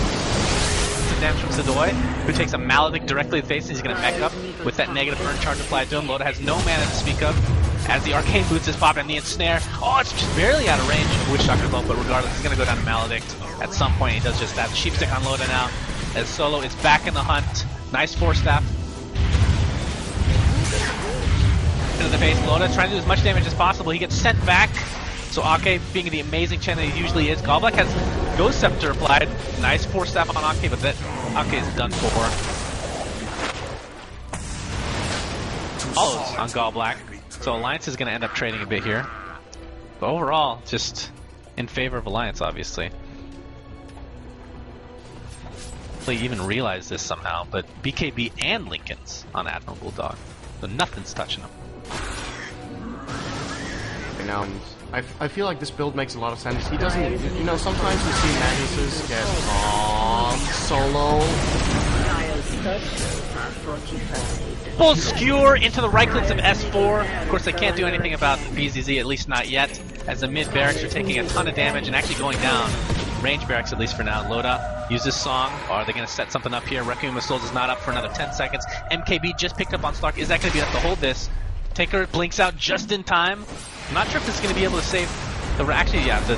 Some damage from Sedoy, who takes a Maledict directly to the face, and he's gonna mech up with that negative burn charge applied to him. Loda has no mana to speak of, as the Arcane Boots is popped and the Ensnare. Oh, it's just barely out of range of Witch Doctor Low, but regardless, he's gonna go down to Maledict. At some point, he does just that. Sheepstick on Loda now, as Solo is back in the hunt. Nice Force Staff. Into the face, Loda trying to do as much damage as possible. He gets sent back. So Ake, being the amazing Chen that he usually is, Goblik has Ghost Scepter applied. Nice Force Staff on Ake, but that Ake is done for. Follows on Goblik. So Alliance is going to end up trading a bit here. But overall, just in favor of Alliance, obviously. They even realize this somehow, but BKB and Lincoln's on Admiral Bulldog. So nothing's touching them. Now, I feel like this build makes a lot of sense. He doesn't, you know, sometimes we see Magnuses get solo. Full skewer into the right clicks of S4. Of course, they can't do anything about BZZ, at least not yet, as the mid barracks are taking a ton of damage and actually going down. Range barracks, at least for now. Loda uses Song. Are they going to set something up here? Requiem of Souls is not up for another 10 seconds. MKB just picked up on Stark. Is that going to be enough to hold this? Taker blinks out just in time. I'm not sure if this is going to be able to save the... Actually, yeah, the...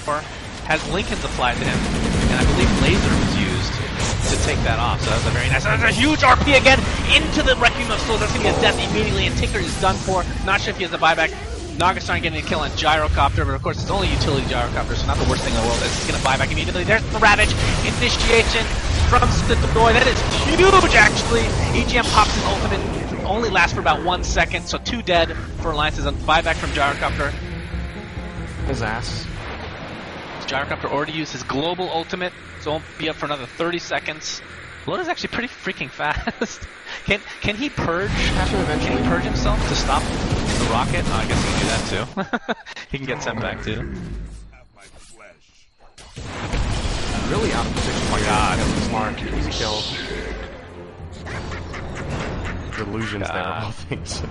Or has Lincoln's applied to him, and I believe Laser was used to take that off, so that was a very nice... That's a huge RP again into the Requiem of Souls. That's going to be a death immediately, and Tinker is done for. Not sure if he has a buyback. Nagastarn getting a kill on Gyrocopter, but of course it's only utility Gyrocopter, so not the worst thing in the world. This is going to buy back immediately. There's the Ravage. Initiation from Sedoy. That is huge, actually. EGM pops his ultimate. Only lasts for about 1 second, so 2 dead for Alliance's buyback from Gyrocopter. His ass. Gyrocopter already used his global ultimate, so won't be up for another 30 seconds. Loda's actually pretty freaking fast. Can he purge? Can he purge himself to stop the rocket? Oh, I guess he can do that too. He can get sent back too. Really out of position. Oh my god, that was smart. Easy kill. Delusions there, of all things.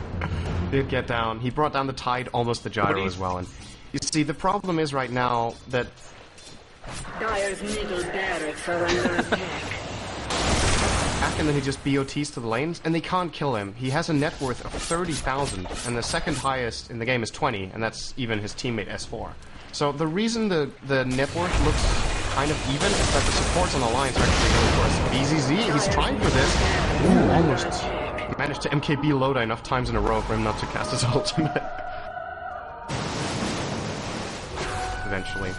Did get down. He brought down the Tide, almost the Gyro as well. And you see, the problem is right now that Dire's middle barracks are under attack. and then he just BOTs to the lanes, and they can't kill him. He has a net worth of 30,000, and the second highest in the game is 20, and that's even his teammate S4. So the reason the net worth looks kind of even is that the supports on Alliance are actually going for us. BZZ, he's trying for this. Ooh, almost managed to MKB Loda enough times in a row for him not to cast his ultimate. Eventually.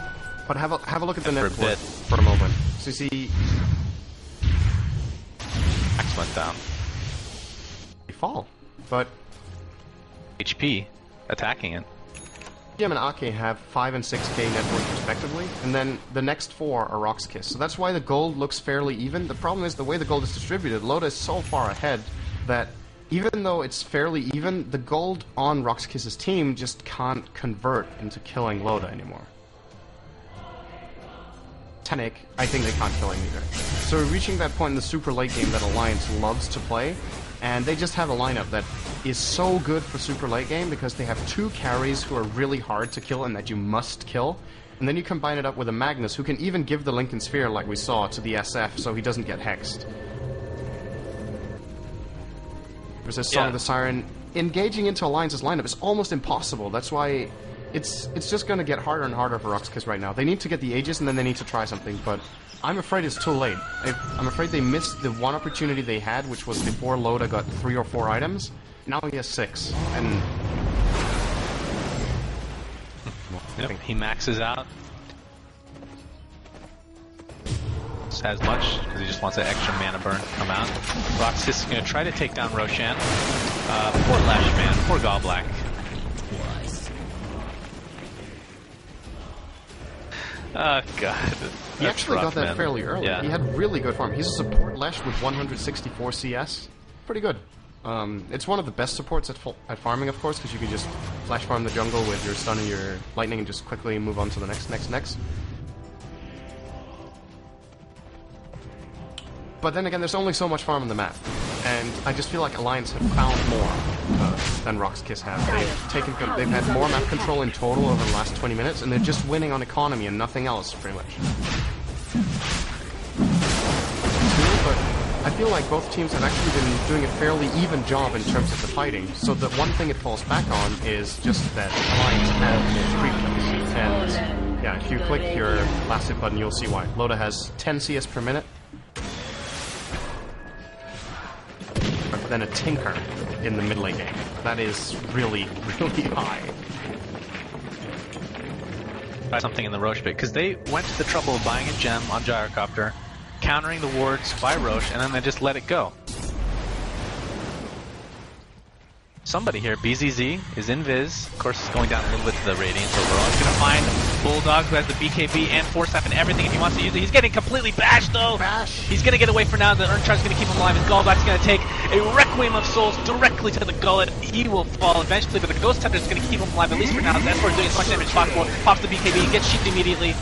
But have a look at the net worth for a moment. So you see... Axe went down. They fall, but... HP attacking it. GM and Ake have 5 and 6k net worth respectively, and then the next 4 are rox.KIS. So that's why the gold looks fairly even. The problem is the way the gold is distributed, Loda is so far ahead that even though it's fairly even, the gold on rox.KIS's team just can't convert into killing Loda anymore. Fnatic, I think they can't kill him either. So we're reaching that point in the super late game that Alliance loves to play, and they just have a lineup that is so good for super late game because they have 2 carries who are really hard to kill and that you must kill, and then you combine it up with a Magnus who can even give the Lincoln Sphere like we saw to the SF so he doesn't get hexed. There's a Song of the Siren engaging into Alliance's lineup is almost impossible. That's why it's just going to get harder and harder for rox.KIS right now. They need to get the Aegis and then they need to try something, but I'm afraid it's too late. I'm afraid they missed the one opportunity they had, which was before Loda got 3 or 4 items. Now he has 6, and... Yep, he maxes out. Just has much, because he just wants that extra mana burn to come out. rox.KIS is going to try to take down Roshan. Poor Lash Man, poor Goblack. Oh god. He actually got that fairly early. Yeah. He had really good farm. He's a support Lash with 164 CS. Pretty good. It's one of the best supports at farming, of course, because you can just flash farm the jungle with your stun and your lightning and just quickly move on to the next. But then again, there's only so much farm on the map, and I just feel like Alliance have found more than rox.KIS have. They've had more map control in total over the last 20 minutes, and they're just winning on economy and nothing else, pretty much. But I feel like both teams have actually been doing a fairly even job in terms of the fighting. So the one thing it falls back on is just that Alliance have more creep kills. And yeah, if you click your last hit button, you'll see why. Loda has 10 CS per minute. Than a Tinker in the mid lane game. That is really, really high. Buy something in the Roche bit, because they went to the trouble of buying a gem on Gyrocopter, countering the wards by Roche, and then they just let it go. Somebody here, BZZ, is in Viz. Of course, it's going down a little bit to the Radiance overall. He's going to find Bulldog, who has the BKB and Force Staff and everything if he wants to use it. He's getting completely bashed, though. He's going to get away for now. The Earnchard's going to keep him alive. His Gallblack's going to take a Requiem of Souls directly to the gullet. He will fall eventually, but the Ghost Hunter is going to keep him alive, at least for now. The S4 is doing as much damage as possible. Pops the BKB, gets sheeped immediately.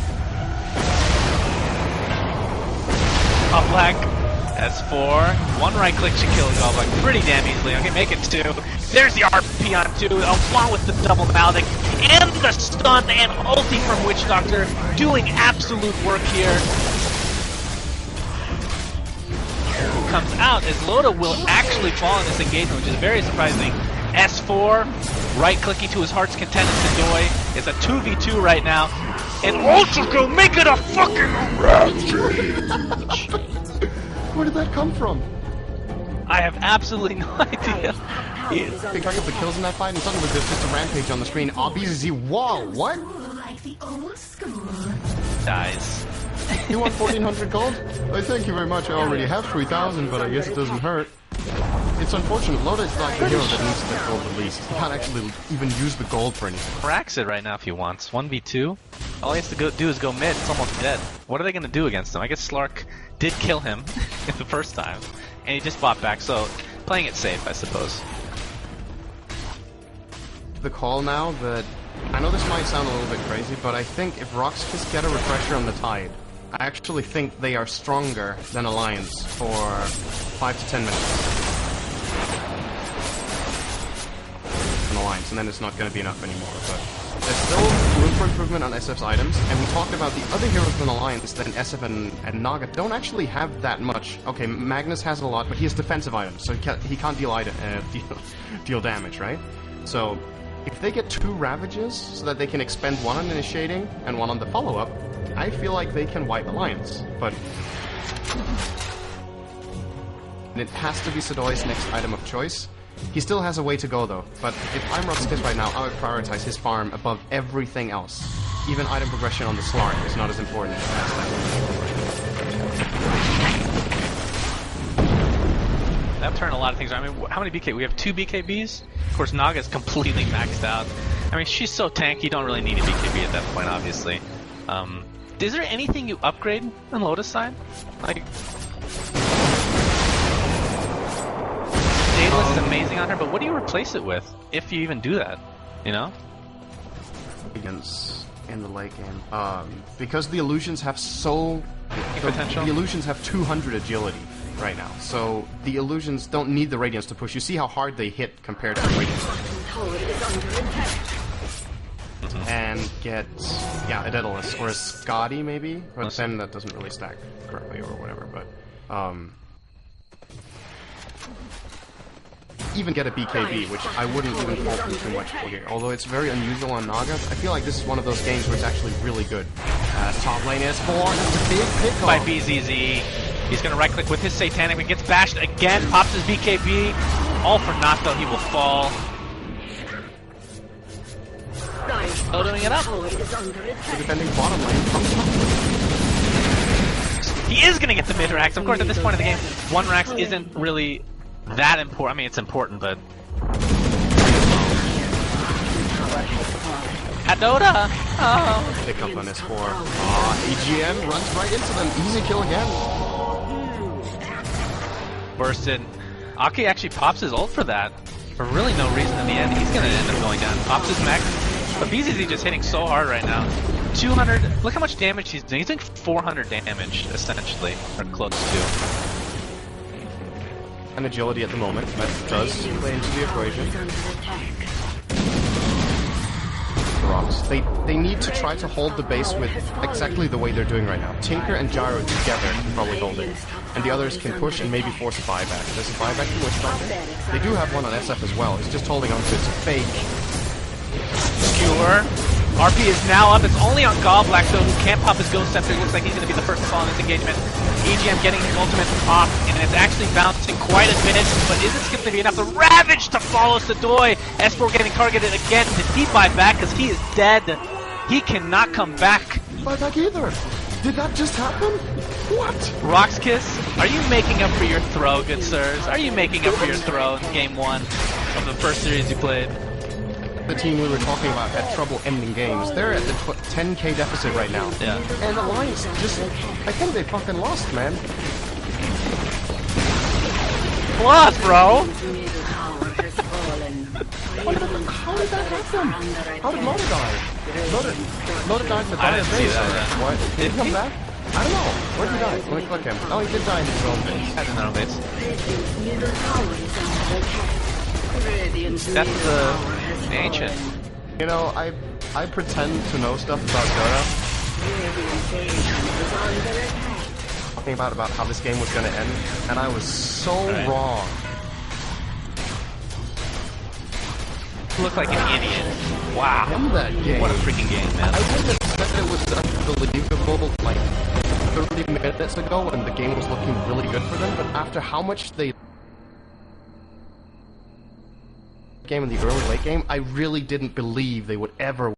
Gallblack. S4, one right click should kill Gallblack pretty damn easily. Okay, make it 2. There's the RP on 2, along with the double Maldic, and the stun and ulti from Witch Doctor, doing absolute work here. Who comes out as Loda will actually fall in this engagement, which is very surprising. S4, right clicking to his heart's content and Sidoi. It's a 2v2 right now. And Ultra Girl, make it a fucking rampage! Where did that come from? I have absolutely no idea. Big track of the kills in that fight, and suddenly there's just a rampage on the screen. BZZ, whoa, what? Dies. You want 1400 gold? Oh, thank you very much. I already have 3000, but I guess it doesn't hurt. It's unfortunate. Loda is like the hero that needs to get gold the least. He can't actually even use the gold for anything. Cracks it right now if he wants. 1v2. All he has to do is go mid. It's almost dead. What are they going to do against him? I guess Slark did kill him the first time, and he just bought back, so playing it safe, I suppose. The call now that... I know this might sound a little bit crazy, but I think if rox.KIS get a refresher on the Tide, I actually think they are stronger than Alliance for 5 to 10 minutes. An Alliance, and then it's not going to be enough anymore, but... There's still room for improvement on SF's items, and we talked about the other heroes in Alliance that SF and Naga don't actually have that much. Okay, Magnus has a lot, but he has defensive items, so he can't deal damage, right? So, if they get 2 Ravages, so that they can expend one on initiating and one on the follow-up, I feel like they can wipe Alliance, but... it has to be Sidoi's next item of choice. He still has a way to go though, but if I'm rox.KIS right now, I would prioritize his farm above everything else. Even item progression on the Slark is not as important as that. That'll turn a lot of things around. I mean, how many BK? We have 2 BKBs? Of course, Naga's completely maxed out. I mean, she's so tanky, you don't really need a BKB at that point, obviously. Is there anything you upgrade on Lotus side? Like... Daedalus is amazing on her, but what do you replace it with? If you even do that, you know? Against in the late game. Because the illusions have so... potential? The illusions have 200 agility right now, so the illusions don't need the Radiance to push. You see how hard they hit compared to the Radiance. And get, yeah, a Daedalus, or a Scotty maybe, but then that doesn't really stack correctly or whatever, but... even get a BKB, which I wouldn't even fault them too much for here. Although it's very unusual on Naga, I feel like this is one of those games where it's actually really good. Top lane is 4, that's a big pick By BZZ. He's going to right-click with his Satanic, but gets bashed again, pops his BKB. All for naught, though, he will fall. Loading it up. The defending bottom lane comes up. He is going to get the mid-racks. Of course, at this point in the game, 1 racks isn't really that important. I mean, it's important, but... At Dota! Oh! Pick up on S4. EGM runs right into them. Easy kill again. Bursted. Aki actually pops his ult for that. For really no reason in the end. He's going to end up going down. Pops his mech. But BZZ just hitting so hard right now. 200. Look how much damage he's doing. He's doing 400 damage, essentially. Or close to. And agility at the moment. That does play into the equation. Rox. They need to try to hold the base with exactly the way they're doing right now. Tinker and Gyro together can probably hold it. And the others can push and maybe force a buyback. There's a buyback from Wishbomber. They do have one on SF as well. He's just holding on to its fake. Skewer. RP is now up. It's only on Goblak, though, who can't pop his Ghost Scepter. It looks like he's going to be the first to fall in this engagement. EGM getting his ultimate off, and it's actually bouncing quite a bit, but is it going to be enough? The Ravage to follow Sadoy. S4 getting targeted again. Did he buy back? Because he is dead. He cannot come back. Buy back either. Did that just happen? What? rox.KIS, are you making up for your throw, good sirs? Are you making up for your throw in game 1 of the first series you played? The team we were talking about had trouble ending games. They're at the 10k deficit right now. Yeah. And Alliance just... I think they fucking lost, man. Plus, bro! How did that happen? How did Loda die? Loda died in the I didn't see that. What? Did he come back? I don't know. Where did he die? Let me click him. Oh, he did die in his own base. That's in their own base. That's the ancient. You know, I pretend to know stuff about Dota. Talking about how this game was going to end, and I was so wrong. Look like an idiot. Wow. In that game. What a freaking game, man. I didn't expect it was unbelievable like 30 minutes ago when the game was looking really good for them, but after how much they game in the early late game, I really didn't believe they would ever